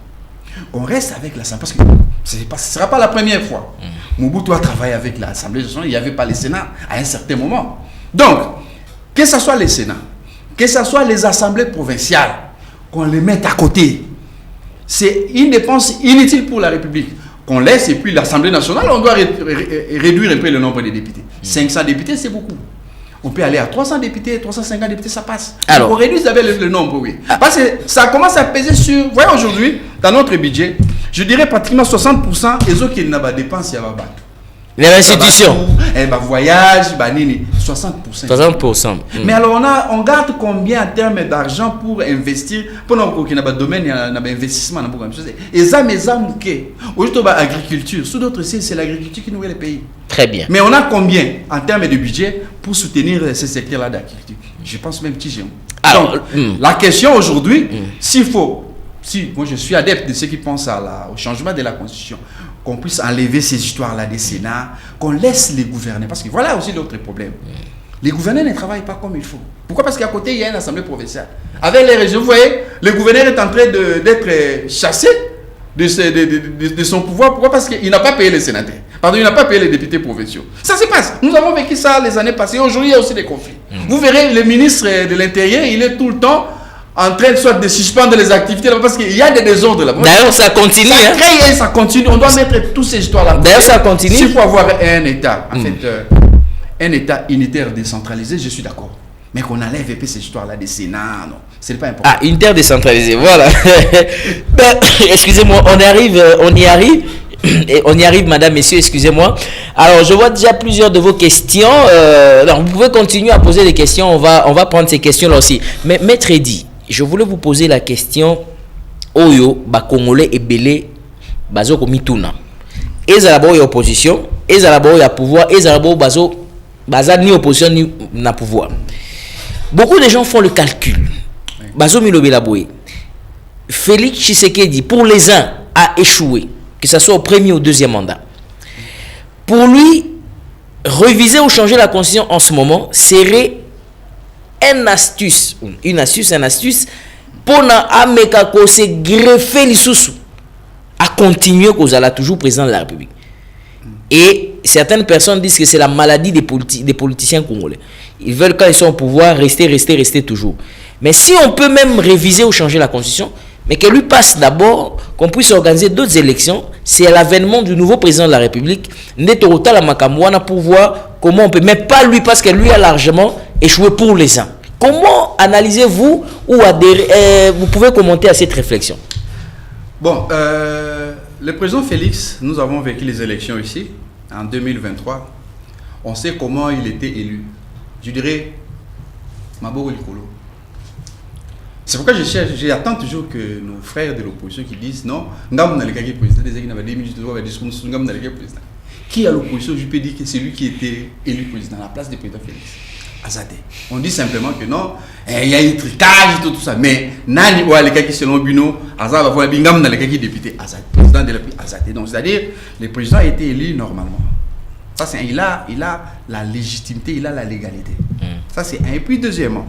On reste avec l'Assemblée, parce que ce ne sera pas la première fois. Mobutu a travaillé avec l'Assemblée nationale, il n'y avait pas le Sénat à un certain moment. Donc, que ce soit le Sénat, que ce soit les assemblées provinciales, qu'on les mette à côté, c'est une dépense inutile pour la République. Qu'on laisse, et puis l'Assemblée nationale, on doit réduire un peu le nombre de députés. 500 députés, c'est beaucoup. On peut aller à 300 députés, 350 députés, ça passe. Alors, on réduit le nombre, oui. Parce que ça commence à peser sur... Vous voyez, aujourd'hui, dans notre budget, je dirais pratiquement 60% des autres qui n'ont pas dépensé à Babat. Les institutions. Voyage, nini, 60%. 60%. Mais alors, on garde combien en termes d'argent pour investir, pendant qu'il y a un domaine, il y a un investissement. Et ça, mais ça, aujourd'hui, l'agriculture, sous d'autres signes, c'est l'agriculture qui nourrit les pays. Très bien. Mais on a combien en termes de budget pour soutenir ce secteur-là d'agriculture? Je pense même petit géant. Alors, la question aujourd'hui, moi je suis adepte de ceux qui pensent au changement de la Constitution, qu'on puisse enlever ces histoires-là des Sénats, qu'on laisse les gouverner. Parce que voilà aussi d'autres problèmes. Les gouverneurs ne travaillent pas comme il faut. Pourquoi? Parce qu'à côté, il y a une assemblée provinciale. Avec les régions, vous voyez, le gouverneur est en train d'être chassé de son pouvoir. Pourquoi? Parce qu'il n'a pas payé les sénateurs. Pardon, il n'a pas payé les députés provinciaux. Ça se passe. Nous avons vécu ça les années passées. Aujourd'hui, il y a aussi des conflits. Vous verrez, le ministre de l'Intérieur, il est tout le temps en train de suspendre les activités là-bas parce qu'il y a des désordres là-bas. D'ailleurs, ça continue. Ça crée et ça continue. On doit mettre toutes ces histoires-là. D'ailleurs, ça continue. S'il faut avoir un État, en fait, un État unitaire décentralisé, je suis d'accord. Mais qu'on enlève un peu cette histoire-là des Sénats, non, ce n'est pas important. Ah, une terre décentralisée, voilà. Excusez-moi, on y arrive. Et on y arrive, madame, messieurs, excusez-moi. Alors, je vois déjà plusieurs de vos questions. Alors, vous pouvez continuer à poser des questions. On va prendre ces questions-là aussi. Mais, Maître Eddy, je voulais vous poser la question. Oyo, ba Congolais et Belé, bazo komituna. Ezalabo ya opposition, ezalabo ya pouvoir, ezalabo bazo, baza ni opposition ni na pouvoir. Beaucoup de gens font le calcul. Bazo milobela boye. Félix Tshisekedi, pour les uns, a échoué. Que ce soit au premier ou au deuxième mandat. Pour lui, réviser ou changer la constitution en ce moment serait une astuce pour na se greffer l'issous à continuer qu'on a toujours président de la République. Et certaines personnes disent que c'est la maladie des politiciens congolais. Ils veulent, quand ils sont au pouvoir, rester toujours. Mais si on peut même réviser ou changer la constitution, mais que lui passe d'abord, qu'on puisse organiser d'autres élections, c'est à l'avènement du nouveau président de la République, Netorota la Makamouana, pour voir comment on peut, mais pas lui, parce que lui a largement échoué pour les uns. Comment analysez-vous ou adhérez, vous pouvez commenter à cette réflexion? Bon, le président Félix, nous avons vécu les élections ici, en 2023. On sait comment il était élu. Je dirais, Maboko Likolo. C'est pourquoi j'attends toujours que nos frères de l'opposition qui disent non, qui a l'opposition, je peux dire que c'est lui qui était élu président à la place du président Félix. Azadé. On dit simplement que non, il y a eu tricage, tout ça, mais Nani ou les qui selon Bino, Azad va voir Bingam dans les qui député Azad, président de Azadé. Donc c'est-à-dire le président a été élu normalement. Ça c'est il a la légitimité, il a la légalité. Ça c'est un. Et puis deuxièmement,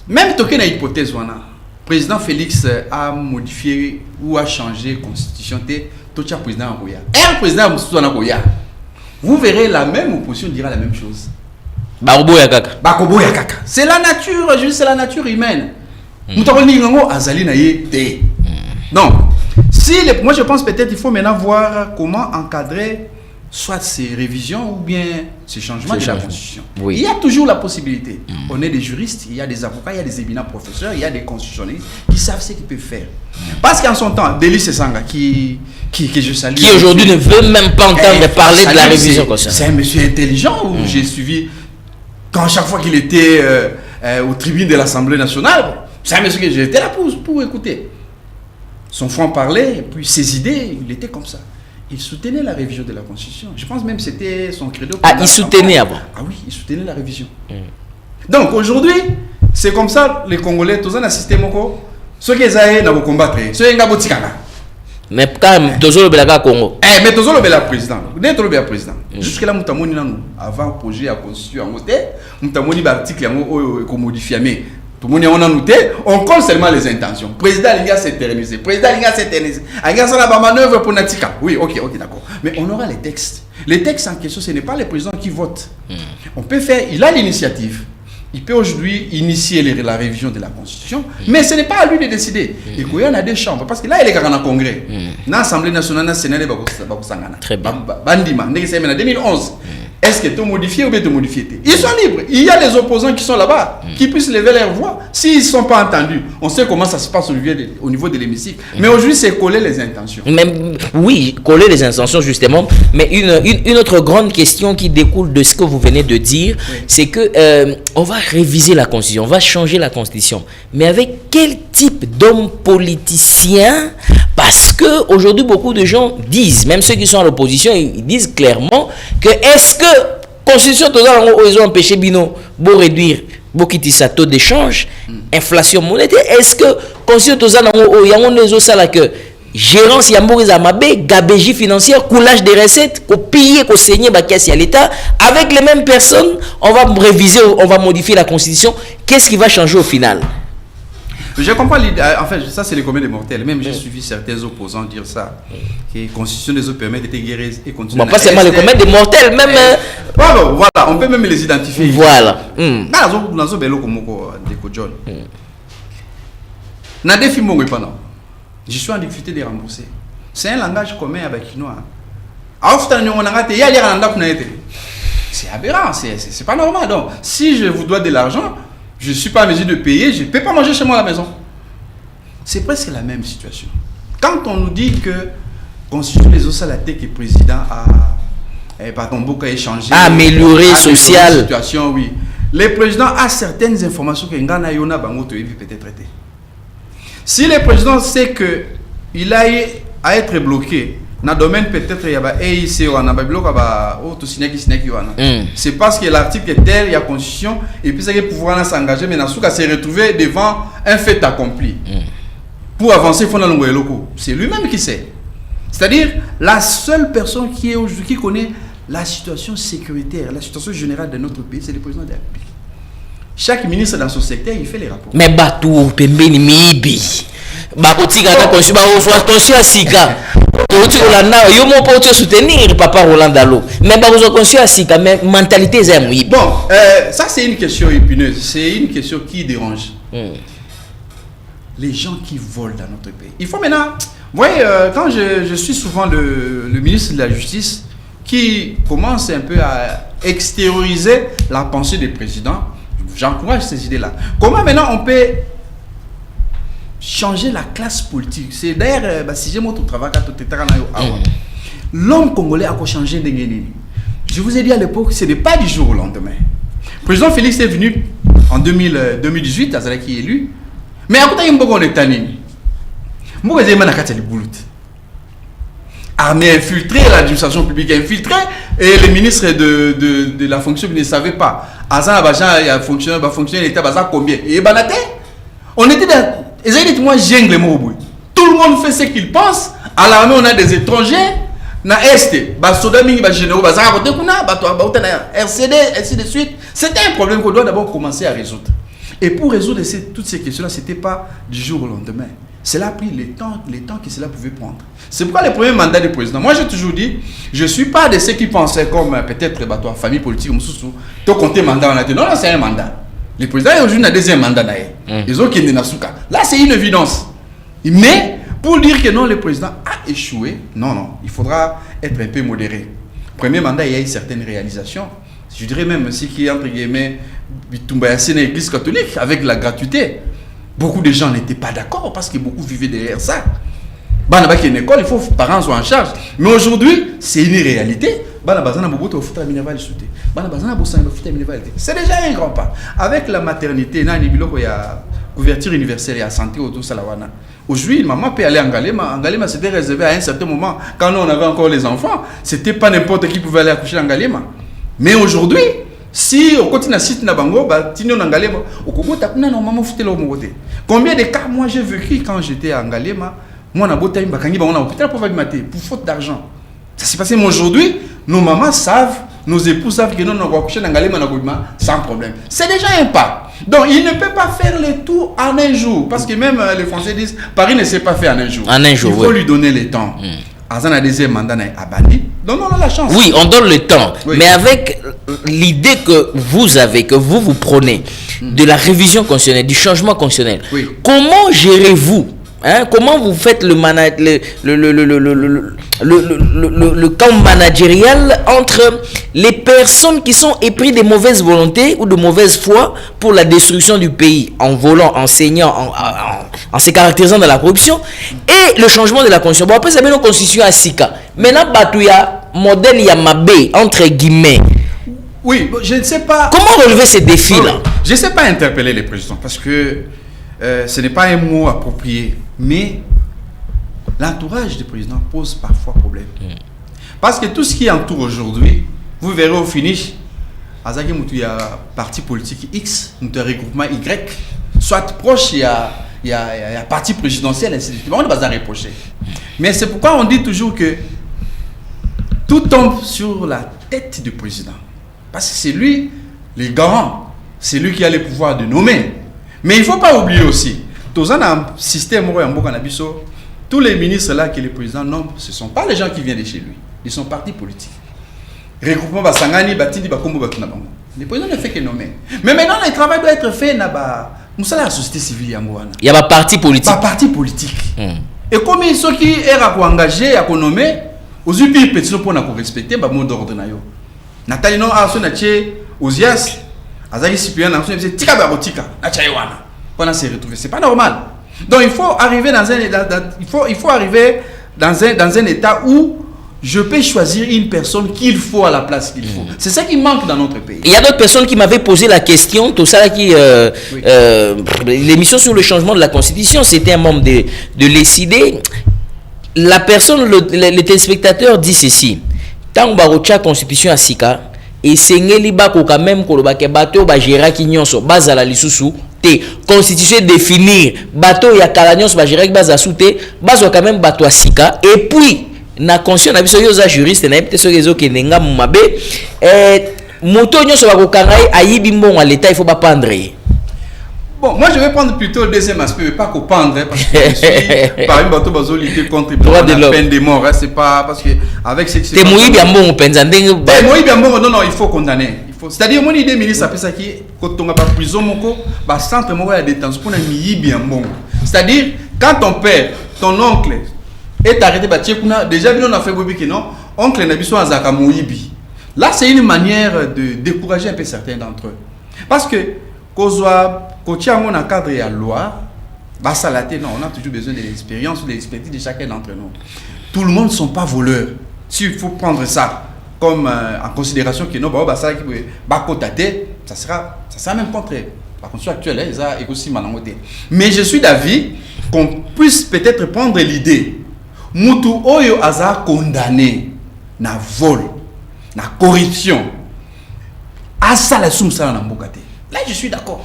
même toqué na hypothèse le président Félix a modifié ou a changé la constitution de tout le président Angoya. Un président Angoya. Vous verrez la même opposition dira la même chose. Bakoboya kaka. C'est la nature, c'est la nature humaine. Donc, moi je pense peut-être qu'il faut maintenant voir comment encadrer soit ces révisions ou bien ces changements de la Constitution. Oui. Il y a toujours la possibilité. On est des juristes, il y a des avocats, il y a des éminents professeurs, il y a des constitutionnalistes qui savent ce qu'ils peuvent faire. Parce qu'en son temps, Delis Sesanga, qui je salue, qui aujourd'hui ne veut même pas entendre parler de la révision. C'est un monsieur intelligent où j'ai suivi, quand chaque fois qu'il était au tribune de l'Assemblée nationale, c'est un monsieur que j'étais là pour écouter. Son franc-parler, et puis ses idées, il était comme ça. Il soutenait la révision de la Constitution. Je pense même que c'était son credo. Ah, il soutenait avant. Ah oui, il soutenait la révision. Donc aujourd'hui, c'est comme ça, les Congolais, tous en assisté moko, ceux qui ont na combattre, ceux qui ont botikana. Mais quand même, toujours le Congo. Mais toujours le président. Dès que le président. Jusque là, mutamoni nanu avant projet à constituer en côté, mutamoni l'article en modifié mais tout le monde on a noté, on compte seulement les intentions. Président Linga s'éterniser. Président Linga s'éterniser. Linga ça la manœuvre pour Natika. Oui, ok, d'accord. Mais on aura les textes. Les textes en question, ce n'est pas le président qui vote. On peut faire, il a l'initiative. Il peut aujourd'hui initier la révision de la Constitution, mais ce n'est pas à lui de décider. Et qu'il y en a des chambres, parce que là, il est en congrès. Dans l'Assemblée nationale, dans le Sénat, très bien. Bandima, en 2011. Est-ce que tu modifié ou bien tu modifié? Ils sont libres. Il y a les opposants qui sont là-bas, qui puissent lever leur voix. S'ils ne sont pas entendus, on sait comment ça se passe au niveau de l'hémicycle. Mais aujourd'hui, c'est coller les intentions. Oui, coller les intentions, justement. Mais une autre grande question qui découle de ce que vous venez de dire, c'est que on va réviser la Constitution, on va changer la Constitution. Mais avec quel type d'homme politicien? Parce que aujourd'hui beaucoup de gens disent, même ceux qui sont à l'opposition, ils disent clairement que est-ce que Constitution ils ont empêché Bino pour réduire beaucoup de taux d'échange, inflation monétaire, est-ce que Constitution ils ont que gérance Yamborizamabe, gabégie financière, coulage des recettes, copier, saigner à l'État, avec les mêmes personnes, on va réviser, on va modifier la Constitution. Qu'est-ce qui va changer au final? Je comprends l'idée. En fait, ça, c'est les communs des mortels. Même j'ai suivi certains opposants dire ça. Que la Constitution des autres permet d'être guérie et continuer. Bon, pas seulement les communs des mortels, même. Voilà, on peut même les identifier. Voilà. Je suis en difficulté de rembourser. C'est un langage commun avec Kinois. C'est aberrant, c'est pas normal. Donc, si je vous dois de l'argent, je ne suis pas en mesure de payer, je ne peux pas manger chez moi à la maison. C'est presque la même situation. Quand on nous dit que Constitution des Osalaté, que le président a échangé, amélioré social. La situation, oui. Le président a certaines informations que Ngana Yona Bango peut-être traiter. Si le président sait qu'il a à être bloqué, dans le domaine peut-être il y a EIC ou c'est parce que l'article est tel, il y a constitution, et puis ça que pouvoir s'engager, mais Nasuka s'est retrouvé devant un fait accompli. Pour avancer, il faut dans le locaux. C'est lui-même qui sait. C'est-à-dire la seule personne qui est aujourd'hui qui connaît la situation sécuritaire, la situation générale de notre pays, c'est le président de la République. Chaque ministre dans son secteur, il fait les rapports. Mais Batou, Pembeni, Mibi. Bakotika ta consuba conscience sika. Tu Rolanda, yo mon pote soutenir papa Rolanda lo. Mais bakozo conscience sika, mais mentalité c'est moi. Bon, ça c'est une question épineuse, c'est une question qui dérange. Les gens qui volent dans notre pays. Il faut maintenant, vous voyez, quand je suis souvent le ministre de la Justice qui commence un peu à extérioriser la pensée des présidents, j'encourage ces idées-là. Comment maintenant on peut changer la classe politique? C'est d'ailleurs, si j'ai mon travail, l'homme congolais a changé de guéni. Je vous ai dit à l'époque, ce n'est pas du jour au lendemain. Le président Félix est venu en 2018, Azala qui est élu, mais à côté, il y a un peu de tanini. Moi, je suis armée infiltrée, l'administration publique infiltrée, et les ministres de la fonction ne savaient pas. Azan a fonctionné, l'État a combien? Et on était dans. Moi, j'aime mots. Tout le monde fait ce qu'il pense. À l'armée, on a des étrangers. Na Est, RCD, ainsi de suite. C'était un problème qu'on doit d'abord commencer à résoudre. Et pour résoudre toutes ces questions-là, ce n'était pas du jour au lendemain. Cela a pris les temps que cela pouvait prendre. C'est pourquoi le premier mandat du président, moi j'ai toujours dit, je ne suis pas de ceux qui pensaient comme peut-être la famille politique, tu compter mandat, on a dit non, c'est un mandat. Le président aujourd'hui a un deuxième mandat. Ils ont qui Nasuka. Là, c'est une évidence. Mais pour dire que non, le président a échoué, non, il faudra être un peu modéré. Premier mandat, il y a eu certaines réalisations. Je dirais même ce qui est entre guillemets l'église catholique avec la gratuité. Beaucoup de gens n'étaient pas d'accord parce que beaucoup vivaient derrière ça. Une école, il faut que les parents soient en charge. Mais aujourd'hui, c'est une réalité. C'est déjà un grand pas. Avec la maternité, il y a couverture universelle et la santé autour de Salawana. Aujourd'hui, maman peut aller en Galema. En Galema, c'était réservé à un certain moment. Quand nous, on avait encore les enfants, c'était pas n'importe qui pouvait aller accoucher en Galema. Mais aujourd'hui, si on continue à citer Nabango, combien de cas moi j'ai vécu quand j'étais en Galema, moi on a hôpital pour faute d'argent. Ça s'est passé, mais aujourd'hui, nos mamans savent, nos époux savent que nous avons accouché dans Galema sans problème. C'est déjà un pas. Donc il ne peut pas faire le tout en un jour. Parce que même les Français disent, Paris ne sait pas faire en un jour. Il faut lui donner le temps. Azana deuxième mandat à Bandi, donnons-leur la chance. Oui, on donne le temps, mais avec l'idée que vous avez, que vous prenez de la révision constitutionnelle, du changement constitutionnel, comment gérez-vous? Comment vous faites le camp managérial entre les personnes qui sont épris de mauvaise volonté ou de mauvaise foi pour la destruction du pays, en volant, en saignant, en se caractérisant dans la corruption, et le changement de la constitution? Bon, après, ça met nos constitutions à Sika. Maintenant, Batouya, modèle Yamabé, entre guillemets. Oui, je ne sais pas. Comment relever ces défis-là? Je ne sais pas interpeller les présidents parce que ce n'est pas un mot approprié. Mais l'entourage du président pose parfois problème. Parce que tout ce qui entoure aujourd'hui, vous verrez au finish, il y a parti politique X, il y a regroupement Y, soit proche, il y a parti présidentiel, ainsi de suite. On ne va pas reprocher. Mais c'est pourquoi on dit toujours que tout tombe sur la tête du président. Parce que c'est lui, le garant, c'est lui qui a le pouvoir de nommer. Mais il ne faut pas oublier aussi, dans un système tous les ministres là que le président nomme, ce ne sont pas les gens qui viennent de chez lui. Ils sont partis politiques. Regroupement Basangani, Batindi, Bakombo, Batunabamo. Le président ne fait que nommer. Mais maintenant, le travail doit être fait dans la société civile. Il y a un parti politique. Un parti politique. Et comme ceux qui sont engagés à nommer, aux UPI, pour respecter le mot d'ordre. Nathalie non a son acheté Ozias, Azali Cyprien a son acheté Tika Barotika, Achaïwana. Pendant s'est retrouvé, c'est pas normal. Donc il faut arriver dans un état où je peux choisir une personne qu'il faut à la place qu'il faut. C'est ça qui manque dans notre pays. Il y a d'autres personnes qui m'avaient posé la question, tout ça qui l'émission sur le changement de la Constitution, c'était un membre de l'ECD. La personne, le téléspectateur dit ceci. Tant que la Constitution à Sika, et c'est quand même que le bateau va gérer qui nyonso base à la lisusu te Constitution définir bateau ya kalanyos va gérer base à souté base quand même bateau à Sika et puis na conscient na biso yoza juriste na peut so rezo ke nenga mabe moto nyonso ba ko kangai ayibi mbongo à l'état il faut pas prendre. Bon, moi je vais prendre plutôt le deuxième aspect, mais pas qu'au pendre, parce que je suis par une bateau bazo lutter contre la peine de mort. C'est pas parce que avec ce qui se passe. Moïbi Biambongo pensandeng. Moïbi Biambongo non il faut condamner. C'est-à-dire mon idée ministre après ça qui quand on va pas prison moko, ba centre moko de détention pour Moïbi Biambongo. C'est-à-dire quand ton père, ton oncle est arrêté ba tchekuna déjà on a fait bobi que non, oncle na biso azaka Moïbi. Là c'est une manière de décourager un peu certains d'entre eux. Parce que Kozwa, quand on a un cadre et la loi, non, on a toujours besoin de l'expérience ou de l'expertise de chacun d'entre nous. Tout le monde ne sont pas voleurs. S'il faut prendre ça comme en considération que non, ça sera même contraire. La constitution actuelle, ils ont aussi mal en côté. Mais je suis d'avis qu'on puisse peut-être prendre l'idée. Moutou Oyo Aza condamné na vol, na corruption. Asa la soum ça na mbokate. Là, je suis d'accord.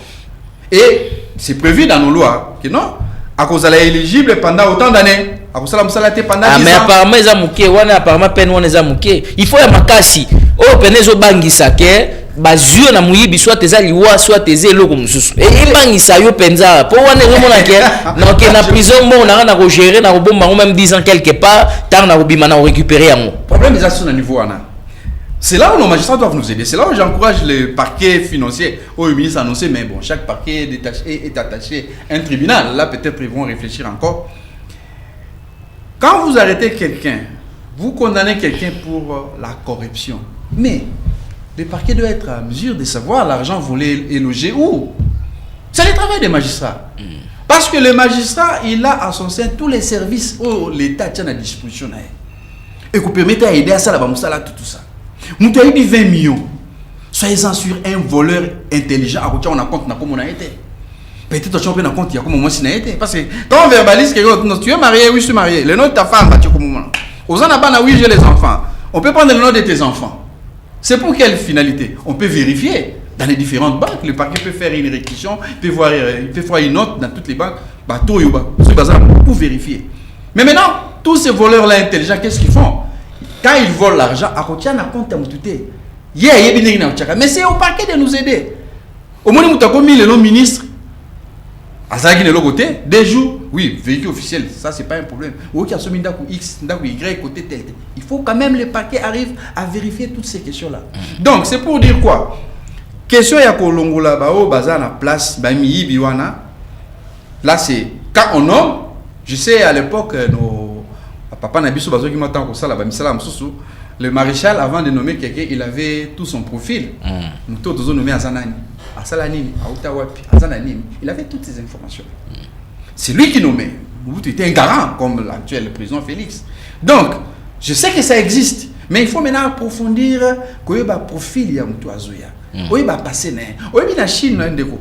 Et c'est prévu dans nos lois que non, à cause de l'éligible pendant autant d'années, à cause de la musalate pendant 10 ans. Mais apparemment, ils ont mouké, apparemment, peine, ils ont mouké. Il faut y avoir makasi. Oh, penezo bangisa ke, bazio na muyibi soit tes aliwa, soit tes elo comme sous. Et bangisa yo penza. Pour wane remona ke, non ke na prison, bon, on a na gérer, na robomba, même 10 ans quelque part, tant na robima na récupérer un mot. Problème des actions à niveau ana. C'est là où nos magistrats doivent nous aider. C'est là où j'encourage les parquets financiers. Au ministre a annoncé, mais bon, chaque parquet est attaché à un tribunal. Là, peut-être ils vont réfléchir encore. Quand vous arrêtez quelqu'un, vous condamnez quelqu'un pour la corruption. Mais le parquet doit être à mesure de savoir l'argent volé et logé où. C'est le travail des magistrats. Parce que le magistrat, il a à son sein tous les services où l'État tient à disposition. Et vous permettez à aider à ça, tout ça. Nous avons 20 millions. Soyez-en sur un voleur intelligent. À on a compte comme on a été. Peut-être qu'on a compte il y a comme moi si on a été. Parce que quand on verbalise que tu es marié, oui je suis marié. Le nom de ta femme, tu es comme moi. Aux anabana, oui j'ai les enfants. On peut prendre le nom de tes enfants. C'est pour quelle finalité? On peut vérifier dans les différentes banques. Le parquet peut faire une réquisition, il peut voir une note dans toutes les banques. Pour vérifier. Mais maintenant, tous ces voleurs-là intelligents, qu'est-ce qu'ils font? Quand ils volent l'argent, à côté, on a compte à m'outer. Mais c'est au parquet de nous aider. Au moment où tu as commis le nom ministre, à Zagin de l'autre côté, des jours, oui, véhicule officiel, ça c'est pas un problème. Ou qui a soumis d'un coup X, d'un coup Y, côté tel. Il faut quand même le parquet arrive à vérifier toutes ces questions-là. Donc c'est pour dire quoi? Question ya kolongola bao baza na place bami biwana. Là c'est quand on nomme, je sais à l'époque nos papa Nabiso Bazo qui m'attend comme ça là, le maréchal avant de nommer quelqu'un, il avait tout son profil. Nous tous nommé Azanani, Asalanini, Aoutawapi, Azanani. Il avait toutes ces informations. C'est lui qui nommait. Mobutu était un garant comme l'actuel président Félix. Donc, je sais que ça existe, mais il faut maintenant approfondir que le profil ya Moutou Azoya. Oui, bah passer né. Oui, bien la Chine ndeko.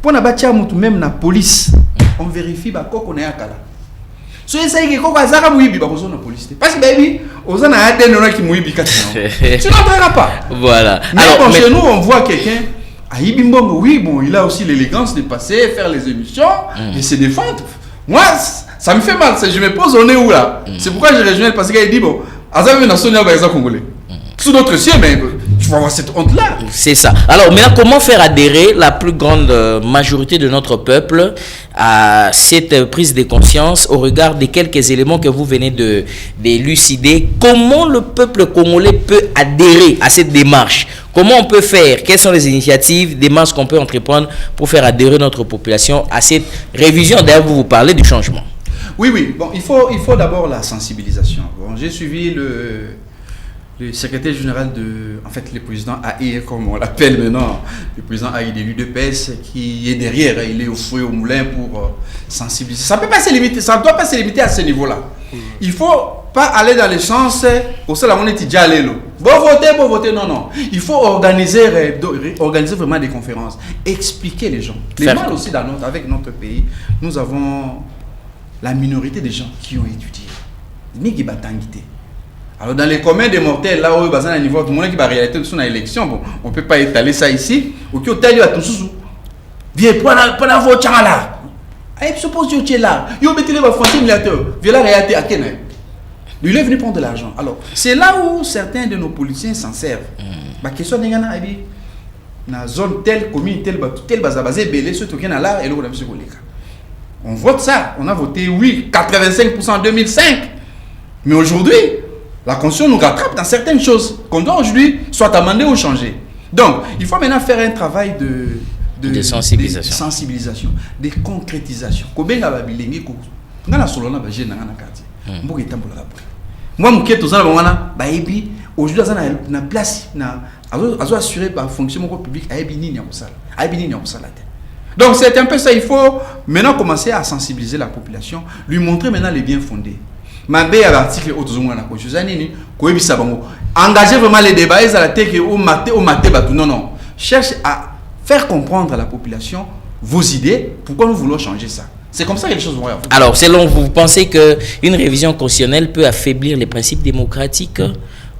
Pour na batia Moutou même na police, on vérifie bah quoi qu'on est à Kala. So essaye que quoi azaka muibi ba kozona police parce que baby ozana adeno ki muibi katina tu n'entreras pas. Voilà. Mais alors, bon, chez nous on voit quelqu'un à Ibimbongo, oui bon il a aussi l'élégance de passer faire les émissions et se défendre. Moi ça me fait mal, je me pose au nez où là. C'est pourquoi je rejoins parce qu'il dit bon azaka na sonia ba eza congolais sous d'autres cieux mais tu vas avoir cette honte-là. C'est ça. Alors maintenant, comment faire adhérer la plus grande majorité de notre peuple à cette prise de conscience au regard des quelques éléments que vous venez d'élucider? Comment le peuple congolais peut adhérer à cette démarche? Comment on peut faire? Quelles sont les initiatives, démarches qu'on peut entreprendre pour faire adhérer notre population à cette révision? D'ailleurs, vous parlez du changement. Oui. Bon, il faut d'abord la sensibilisation. Bon, j'ai suivi le secrétaire général en fait, le président AI, comme on l'appelle maintenant, le président AI de l'UDPS, qui est derrière, il est au fouet au moulin pour sensibiliser. Ça ne doit pas se limiter à ce niveau-là. Il ne faut pas aller dans le sens, pour ça, on est déjà allé là. Bon voter, non. Il faut organiser vraiment des conférences, expliquer les gens. Les mal aussi avec notre pays, nous avons la minorité des gens qui ont étudié. Nigi batangité. Alors dans les communs des mortels, là où il y a un niveau, tout le monde qui va réalité de son élection, bon, on ne peut pas étaler ça ici. Ou qui hôtel à tout sous. Viens, prends la voix là. Il suppose que tu es là. Il y a des français militaires. Viens la réalité à Kenya. Il est venu prendre de l'argent. Alors, c'est là où certains de nos politiciens s'en servent. La question est dans la zone telle, commune, telle, basé, belé, ce truc là, et là, on vote ça. On a voté oui, 85% en 2005. Mais aujourd'hui, la Constitution nous rattrape dans certaines choses qu'on doit aujourd'hui soit amender ou changer. Donc, il faut maintenant faire un travail de sensibilisation, de concrétisation. Aujourd'hui, na place na assurer par fonction publique donc c'est un peu ça. Il faut maintenant commencer à sensibiliser la population, lui montrer maintenant les bien fondés. Mabé à l'article engager vraiment les débats à la tête au maté non. Cherche à faire comprendre à la population vos idées, pourquoi nous voulons changer ça. C'est comme ça que les choses vont. Alors, selon vous, vous pensez qu'une révision constitutionnelle peut affaiblir les principes démocratiques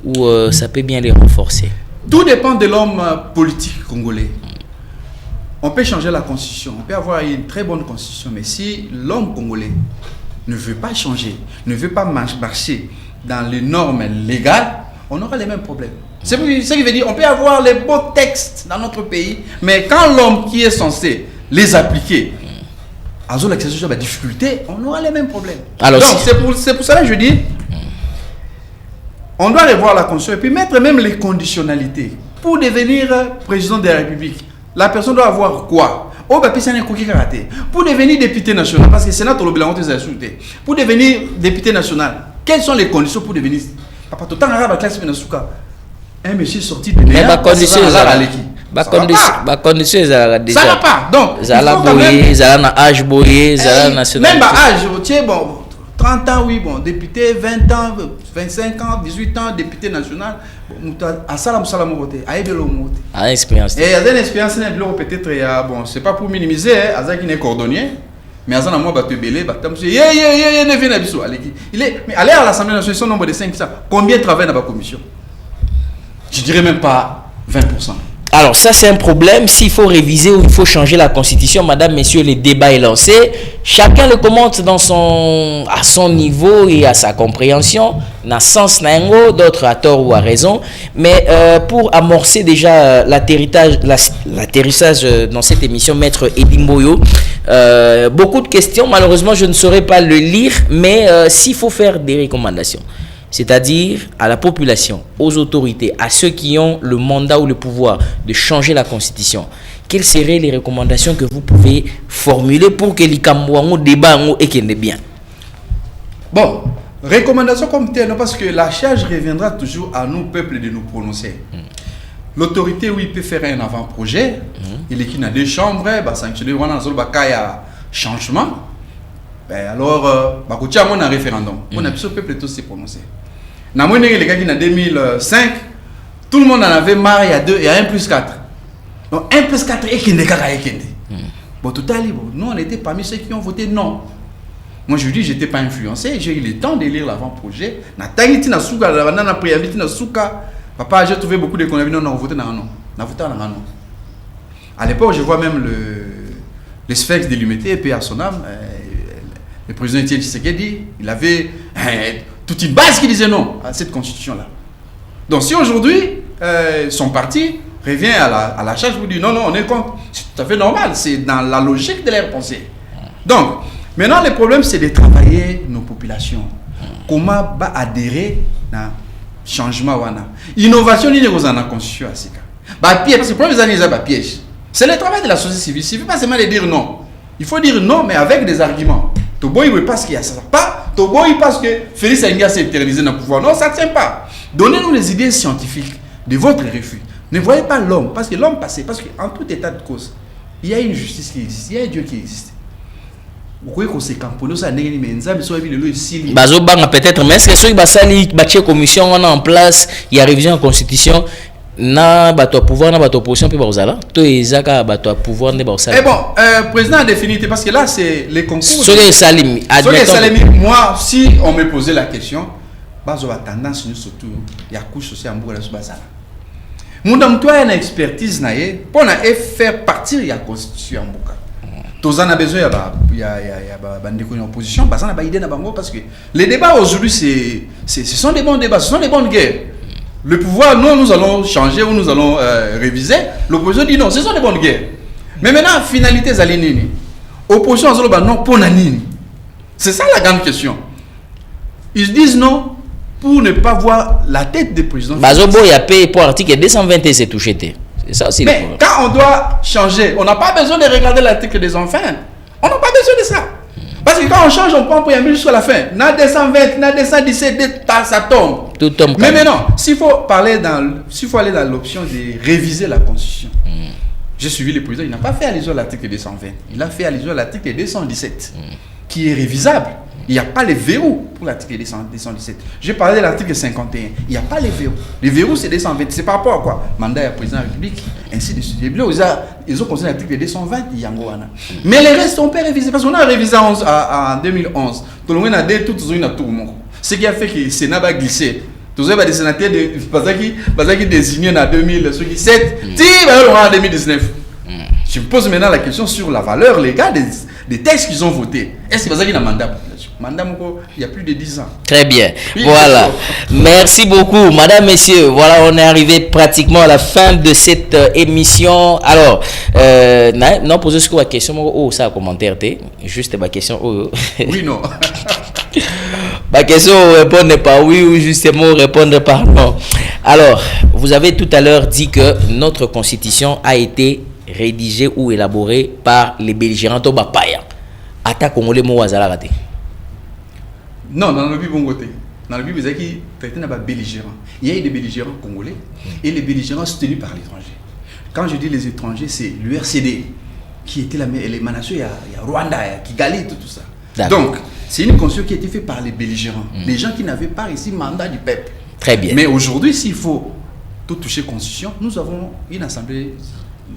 ou ça peut bien les renforcer? Tout dépend de l'homme politique congolais. On peut changer la constitution, on peut avoir une très bonne constitution, mais si l'homme congolais ne veut pas changer, ne veut pas marcher dans les normes légales, on aura les mêmes problèmes. C'est ce qui veut dire on peut avoir les beaux textes dans notre pays, mais quand l'homme qui est censé les appliquer a la difficulté, on aura les mêmes problèmes. Alors, donc c'est pour cela que je dis, on doit revoir la constitution et puis mettre même les conditionnalités. Pour devenir président de la République, la personne doit avoir quoi? Pour devenir député national, parce que c'est notre bilan pour devenir député national, quelles sont les conditions pour devenir papa tout le temps arabe classe un monsieur sorti de mais ma condition ça va pas. Donc même âge bon 30 ans oui bon député 20 ans 25 ans 18 ans député national expérience et il y a une expérience peut-être bon c'est pas pour minimiser Azaki n'est cordonnier mais Azana moi il est mais aller à l'Assemblée nationale son nombre de 500 combien travaille dans la commission? Je dirais même pas 20%. Alors ça c'est un problème. S'il faut réviser ou il faut changer la constitution, madame, messieurs, le débat est lancé. Chacun le commente à son niveau et à sa compréhension. N'a sens n'ango, d'autres à tort ou à raison. Mais pour amorcer déjà l'atterrissage dans cette émission, maître Edimboyo, beaucoup de questions. Malheureusement, je ne saurais pas le lire, mais s'il faut faire des recommandations, c'est-à-dire à la population, aux autorités, à ceux qui ont le mandat ou le pouvoir de changer la constitution, quelles seraient les recommandations que vous pouvez formuler pour que l'Ikamouango débat et qu'il est bien? Bon, recommandations comme telle, parce que la charge reviendra toujours à nous, peuple, de nous prononcer. L'autorité, oui, peut faire un avant-projet. Il est qui a 2 chambres, sanctionner un changement. Alors, il y a un référendum. On a besoin peuple tous se prononcer. Dans les gars qui en 2005, tout le monde en avait marre, il y a 1+4. Donc 1+4 et Kende. Bon, tout à l'heure, nous on était parmi ceux qui ont voté non. Moi je dis, je n'étais pas influencé, j'ai eu le temps de lire l'avant-projet. Papa, j'ai trouvé beaucoup de conneries, non, on a voté non. À l'époque, je vois même le sphinx de l'humanité, et puis à son âme, le président Etienne Tshisekedi, il avait toute une base qui disait non à cette constitution-là. Donc si aujourd'hui, son parti revient à la charge pour dire non, on est contre, c'est tout à fait normal, c'est dans la logique de leur pensée. Donc, maintenant le problème c'est de travailler nos populations. Comment adhérer à changement wana. Innovation ni dans la constitution parce que le problème c'est piège. C'est le travail de la société civile. Il ne suffit pas seulement de dire non. Il faut dire non, mais avec des arguments. Toboy parce qu'il y a ça. Pas Toboy parce que Félix Senghor s'est éternisé dans le pouvoir. Non, ça ne tient pas. Donnez-nous les idées scientifiques de votre refus. Ne voyez pas l'homme, parce que l'homme passé, parce qu'en tout état de cause, il y a une justice qui existe, il y a un Dieu qui existe. Vous voyez qu'on s'est camponné, ça n'est pas peut-être, mais est-ce que ceux qui ont commission en place, il y a révision en constitution, na bato pouvoir na bato opposition puis bazala to ezaka bato pouvoir ne bazala. Eh bon, président a défini parce que là c'est les concours. Soki salimi. Moi si on me posait la question, bazo a tendance nous surtout ya couche aussi en bourg sur bazala. Mundam toi une expertise naé pour na faire partir ya constitution en boka. Tous en a besoin ya bandeko en opposition parce qu'on a pas idée na bango parce que les débats aujourd'hui ce sont des bons débats, ce sont des bonnes guerres. Le pouvoir, nous allons changer ou nous allons réviser. L'opposition dit non, ce sont des bonnes guerres. Mais maintenant, finalité, Zalinini. Opposition, non, pour Nanini. C'est ça la grande question. Ils disent non pour ne pas voir la tête des présidents. Bazobo, il y a payé pour l'article 220 c'est touché. C'est ça aussi. Mais quand on doit changer, on n'a pas besoin de regarder l'article des enfants. On n'a pas besoin de ça. Parce que quand on change, on prend pour y aller jusqu'à la fin. Na 220, na 217, ça tombe. Tout tombe. Mais maintenant, s'il faut aller dans l'option de réviser la Constitution, j'ai suivi le président, il n'a pas fait allusion à l'article 220. Il a fait allusion à l'article 217, qui est révisable. Il n'y a pas les verrous pour l'article 217. J'ai parlé de l'article 51. Il n'y a pas les verrous. Les verrous, c'est 220. C'est par rapport à quoi? Mandat à président de la République, ainsi de suite. Ils ont considéré l'article 220, Yangoana. Mais les restes, on peut réviser. Parce qu'on a révisé en 2011. Tout le monde a dit tout le monde. Ce qui a fait que le Sénat va glisser. Tous les sénateurs qui désignés en 2017, en 2019. Je me pose maintenant la question sur la valeur légale des textes qu'ils ont votés. Est-ce que c'est un mandat? Il y a plus de 10 ans. Très bien. Voilà. Merci beaucoup, madame, messieurs. Voilà, on est arrivé pratiquement à la fin de cette émission. Alors, non, posez ce que la question. Oh, ça, commentaire, juste ma question. Oh. Oui, non. Ma question, répondre par oui ou justement répondre par non. Alors, vous avez tout à l'heure dit que notre constitution a été rédigée ou élaborée par les belligérants au Bapaya. Attaque congolais mo wazala raté. Non, dans le bon côté. Dans le but, vous avez qui traité des belligérants. Il y a des belligérants congolais et les belligérants soutenus par l'étranger. Quand je dis les étrangers, c'est l'URCD qui était l'émanation, il y a Rwanda, il y a Kigali, tout ça. Donc, c'est une constitution qui a été faite par les belligérants, les gens qui n'avaient pas ici mandat du peuple. Très bien. Mais aujourd'hui, s'il faut tout toucher constitution, nous avons une assemblée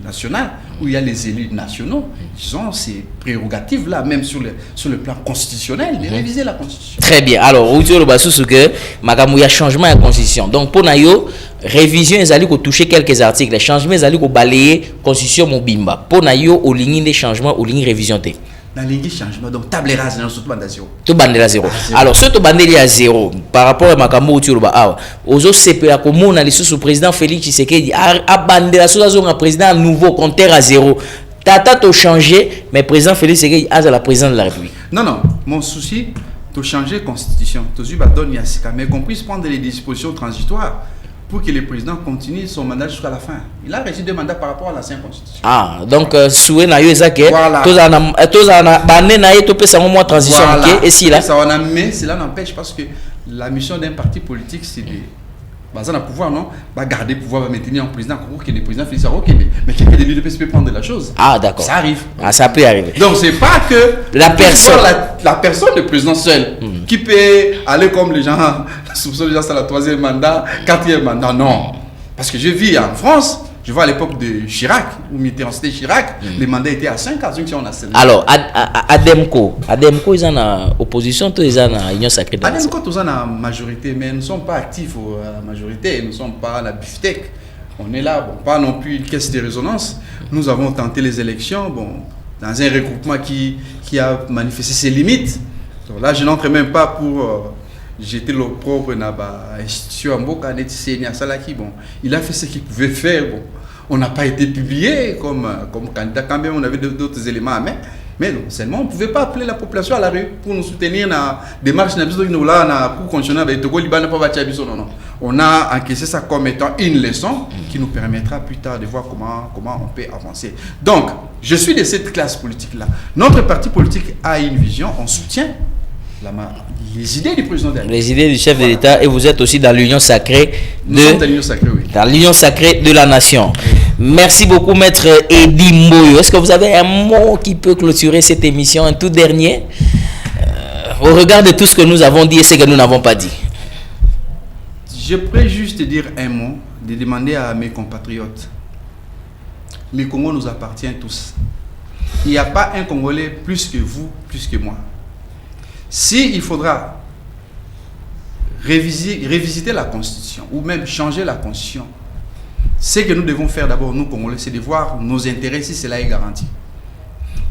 nationale où il y a les élus nationaux qui ont ces prérogatives là même sur le plan constitutionnel de réviser la constitution. Très bien. Alors où tu le basu que il y a changement de la constitution. Donc pour nayo révision ils allaient toucher quelques articles, les changements ils allaient balayer constitution mobimba. Pour nayo au ligne des changements au ligne révision té. Dans les changements, donc table rase dans surtout bande à zéro. Tout bande à zéro. Alors surtout bande à zéro par rapport à Makambo ou Turuba ah aux autres CPA comme on a les sous président Félix Tshisekedi a bande à sous un président nouveau compteur à zéro. Tata to changer mais président Félix Tshisekedi a la présidence de la République. Non, mon souci de changer constitution, to donne yasika mais qu'on puisse prendre les dispositions transitoires pour que le président continue son mandat jusqu'à la fin. Il a reçu 2 mandats par rapport à l'ancienne constitution. Ah, donc, souhait na yo ezake, tous ana bané na yo topé ça mois transition ok et si là. Ça on a mais cela n'empêche parce que la mission d'un parti politique c'est de baser le pouvoir non, va garder le pouvoir va maintenir un président pour que le président finisse à OK mais quelqu'un de lui peut prendre la chose. Ah d'accord. Ça arrive. Ah ça peut arriver. Donc c'est pas que la personne de président seul qui peut aller comme les gens soupçonnent les gens c'est la 3e mandat, 4e mandat non. Parce que je vis en France, je vois à l'époque de Chirac où Mitterrand c'était Chirac, les mandats étaient à 5 à 5 si on a 7. Alors Ademko ils sont en opposition, tous ils sont en union sacrée. Ademko tous sont en majorité mais nous ne sommes pas actifs à la majorité, nous ne sommes pas à la BIFTEC. On est là, bon, pas non plus une caisse de résonance. Nous avons tenté les élections, bon, dans un regroupement qui a manifesté ses limites. Donc là, je n'entre même pas pour jeter l'opprobre dans l'institution Mboka, bon, il a fait ce qu'il pouvait faire. Bon, on n'a pas été publié comme candidat, quand même on avait d'autres éléments à mettre. Mais non, seulement on ne pouvait pas appeler la population à la rue pour nous soutenir dans la démarche pour continuer avec Togo Liban. Non. On a encaissé ça comme étant une leçon qui nous permettra plus tard de voir comment on peut avancer. Donc, je suis de cette classe politique-là. Notre parti politique a une vision, on soutient Les idées du président de l'État. Les idées du chef de l'État, et vous êtes aussi dans l'union sacrée Nous sommes dans l'union sacrée, oui. Dans l'union sacrée de la nation. Merci beaucoup, maître Eddy Moyo. Est-ce que vous avez un mot qui peut clôturer cette émission, un tout dernier, au regard de tout ce que nous avons dit et ce que nous n'avons pas dit? Je pourrais juste dire un mot, de demander à mes compatriotes. Le Congo nous appartient tous. Il n'y a pas un Congolais plus que vous, plus que moi. Si il faudra révisiter la Constitution ou même changer la Constitution, ce que nous devons faire d'abord, nous Congolais, c'est de voir nos intérêts si cela est garanti.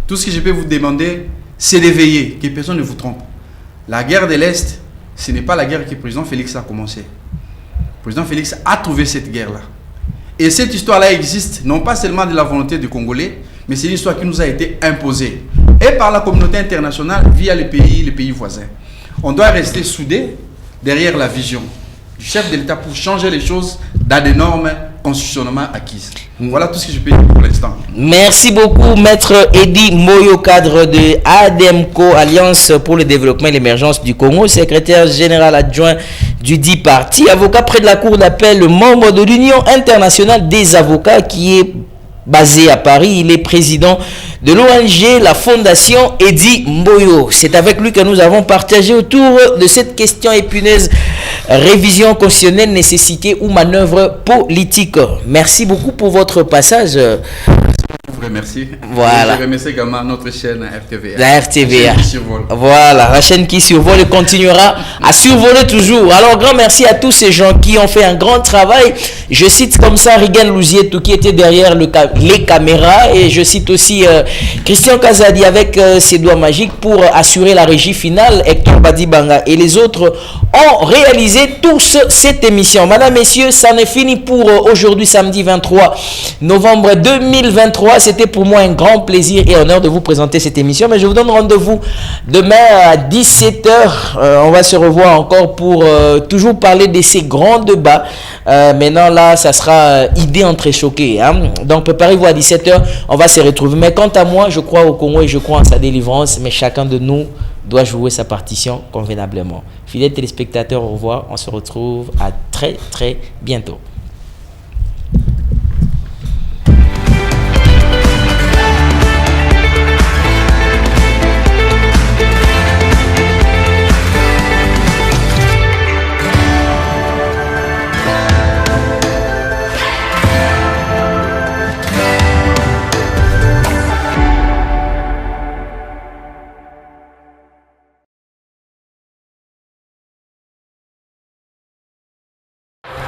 Tout ce que je peux vous demander, c'est de veiller, que personne ne vous trompe. La guerre de l'Est, ce n'est pas la guerre que le président Félix a commencé. Le président Félix a trouvé cette guerre-là. Et cette histoire-là existe, non pas seulement de la volonté du Congolais, mais c'est une histoire qui nous a été imposée. Et par la communauté internationale, via les pays voisins. On doit rester soudés derrière la vision du chef de l'État pour changer les choses dans des normes constitutionnellement acquises. Voilà tout ce que je peux dire pour l'instant. Merci beaucoup, maître Eddy Moyo, cadre de ADEMCO, Alliance pour le développement et l'émergence du Congo, secrétaire général adjoint du dit parti, avocat près de la cour d'appel, membre de l'Union internationale des avocats qui est basé à Paris. Il est président de l'ONG, la Fondation Eddy Moyo. C'est avec lui que nous avons partagé autour de cette question épineuse: révision constitutionnelle, nécessité ou manœuvre politique. Merci beaucoup pour votre passage. Je vous remercie. Voilà. Je remercie également notre chaîne RTVA. La RTVA. La voilà, la chaîne qui survole et continuera à survoler toujours. Alors, grand merci à tous ces gens qui ont fait un grand travail. Je cite comme ça Rigan Louzietou qui était derrière les caméras, et je cite aussi Christian Kazadi avec ses doigts magiques pour assurer la régie finale. Hector Badibanga et les autres ont réalisé tous cette émission. Madame, messieurs, ça n'est fini pour aujourd'hui, samedi 23 novembre 2023. C'était pour moi un grand plaisir et honneur de vous présenter cette émission. Mais je vous donne rendez-vous demain à 17h. On va se revoir encore pour toujours parler de ces grands débats. Maintenant, là, ça sera idée entrechoquée. Hein? Donc, préparez-vous à 17h. On va se retrouver. Mais quant à moi, je crois au Congo et je crois en sa délivrance. Mais chacun de nous doit jouer sa partition convenablement. Fidèles téléspectateurs, au revoir. On se retrouve à très, très bientôt.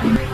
Thank you.